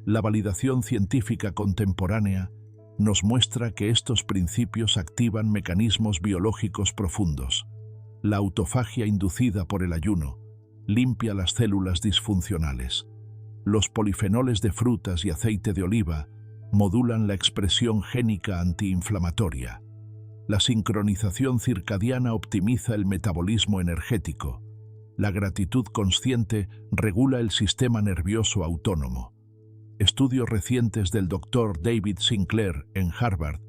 La validación científica contemporánea nos muestra que estos principios activan mecanismos biológicos profundos. La autofagia inducida por el ayuno limpia las células disfuncionales. Los polifenoles de frutas y aceite de oliva modulan la expresión génica antiinflamatoria. La sincronización circadiana optimiza el metabolismo energético. La gratitud consciente regula el sistema nervioso autónomo. Estudios recientes del Dr. David Sinclair en Harvard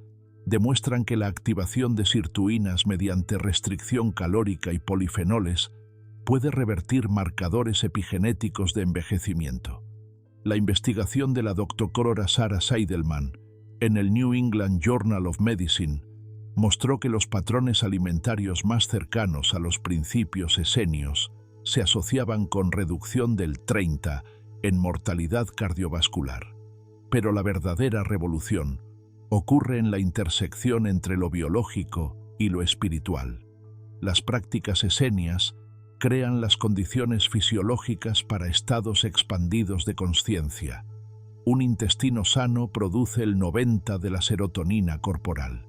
demuestran que la activación de sirtuinas mediante restricción calórica y polifenoles puede revertir marcadores epigenéticos de envejecimiento. La investigación de la doctora Sarah Seidelman en el New England Journal of Medicine mostró que los patrones alimentarios más cercanos a los principios esenios se asociaban con reducción del 30% en mortalidad cardiovascular. Pero la verdadera revolución ocurre en la intersección entre lo biológico y lo espiritual. Las prácticas esenias crean las condiciones fisiológicas para estados expandidos de consciencia. Un intestino sano produce el 90% de la serotonina corporal.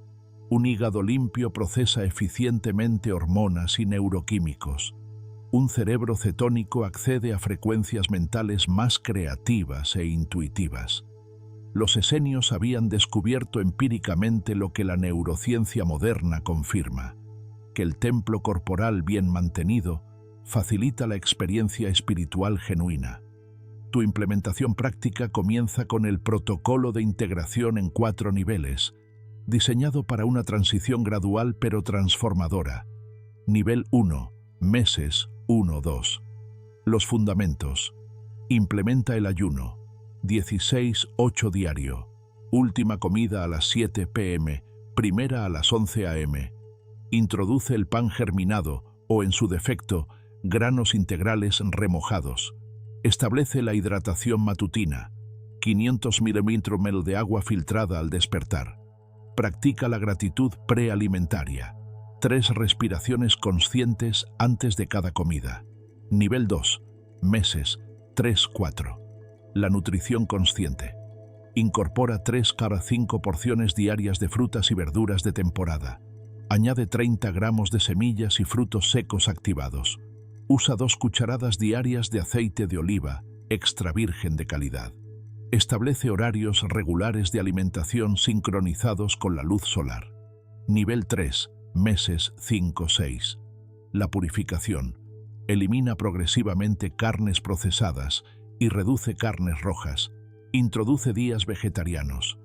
Un hígado limpio procesa eficientemente hormonas y neuroquímicos. Un cerebro cetónico accede a frecuencias mentales más creativas e intuitivas. Los esenios habían descubierto empíricamente lo que la neurociencia moderna confirma, que el templo corporal bien mantenido facilita la experiencia espiritual genuina. Tu implementación práctica comienza con el protocolo de integración en 4 niveles, diseñado para una transición gradual pero transformadora. Nivel 1, meses 1-2. Los fundamentos. Implementa el ayuno, 16-8 diario. Última comida a las 7 p.m., primera a las 11 a.m. Introduce el pan germinado o, en su defecto, granos integrales remojados. Establece la hidratación matutina, 500 ml de agua filtrada al despertar. Practica la gratitud prealimentaria, 3 respiraciones conscientes antes de cada comida. Nivel 2, meses 3-4. La nutrición consciente. Incorpora 3 cada 5 porciones diarias de frutas y verduras de temporada. Añade 30 gramos de semillas y frutos secos activados. Usa 2 cucharadas diarias de aceite de oliva, extra virgen de calidad. Establece horarios regulares de alimentación sincronizados con la luz solar. Nivel 3, meses 5-6. La purificación. Elimina progresivamente carnes procesadas y reduce carnes rojas. Introduce días vegetarianos.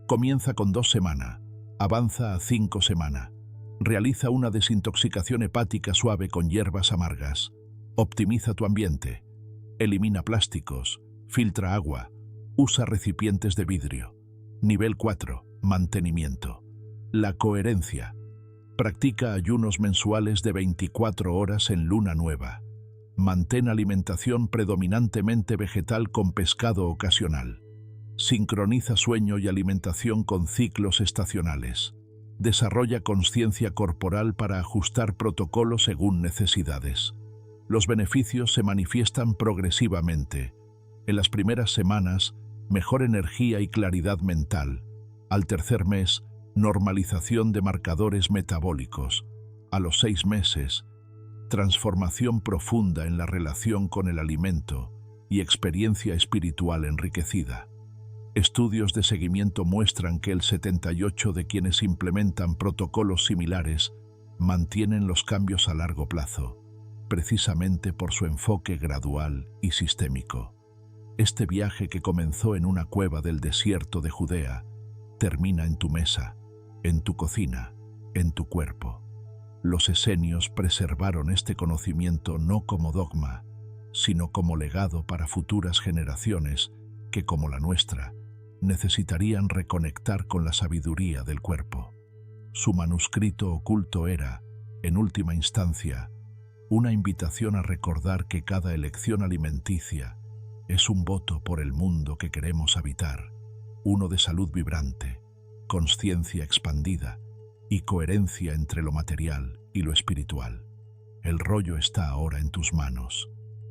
Comienza con 2 semanas. Avanza a 5 semanas. Realiza una desintoxicación hepática suave con hierbas amargas. Optimiza tu ambiente. Elimina plásticos. Filtra agua. Usa recipientes de vidrio. Nivel 4. Mantenimiento. La coherencia. Practica ayunos mensuales de 24 horas en luna nueva. Mantén alimentación predominantemente vegetal con pescado ocasional. Sincroniza sueño y alimentación con ciclos estacionales. Desarrolla conciencia corporal para ajustar protocolos según necesidades. Los beneficios se manifiestan progresivamente. En las primeras semanas, mejor energía y claridad mental. Al tercer mes, normalización de marcadores metabólicos. A los 6 meses, transformación profunda en la relación con el alimento y experiencia espiritual enriquecida. Estudios de seguimiento muestran que el 78% de quienes implementan protocolos similares mantienen los cambios a largo plazo, precisamente por su enfoque gradual y sistémico. Este viaje, que comenzó en una cueva del desierto de Judea, termina en tu mesa, en tu cocina, en tu cuerpo. Los esenios preservaron este conocimiento no como dogma, sino como legado para futuras generaciones que, como la nuestra, necesitarían reconectar con la sabiduría del cuerpo. Su manuscrito oculto era, en última instancia, una invitación a recordar que cada elección alimenticia es un voto por el mundo que queremos habitar, uno de salud vibrante, conciencia expandida y coherencia entre lo material y lo espiritual. El rollo está ahora en tus manos.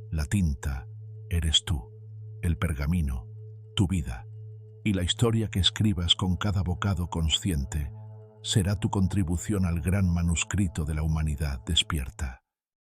La tinta eres tú, el pergamino, tu vida, y la historia que escribas con cada bocado consciente será tu contribución al gran manuscrito de la humanidad despierta.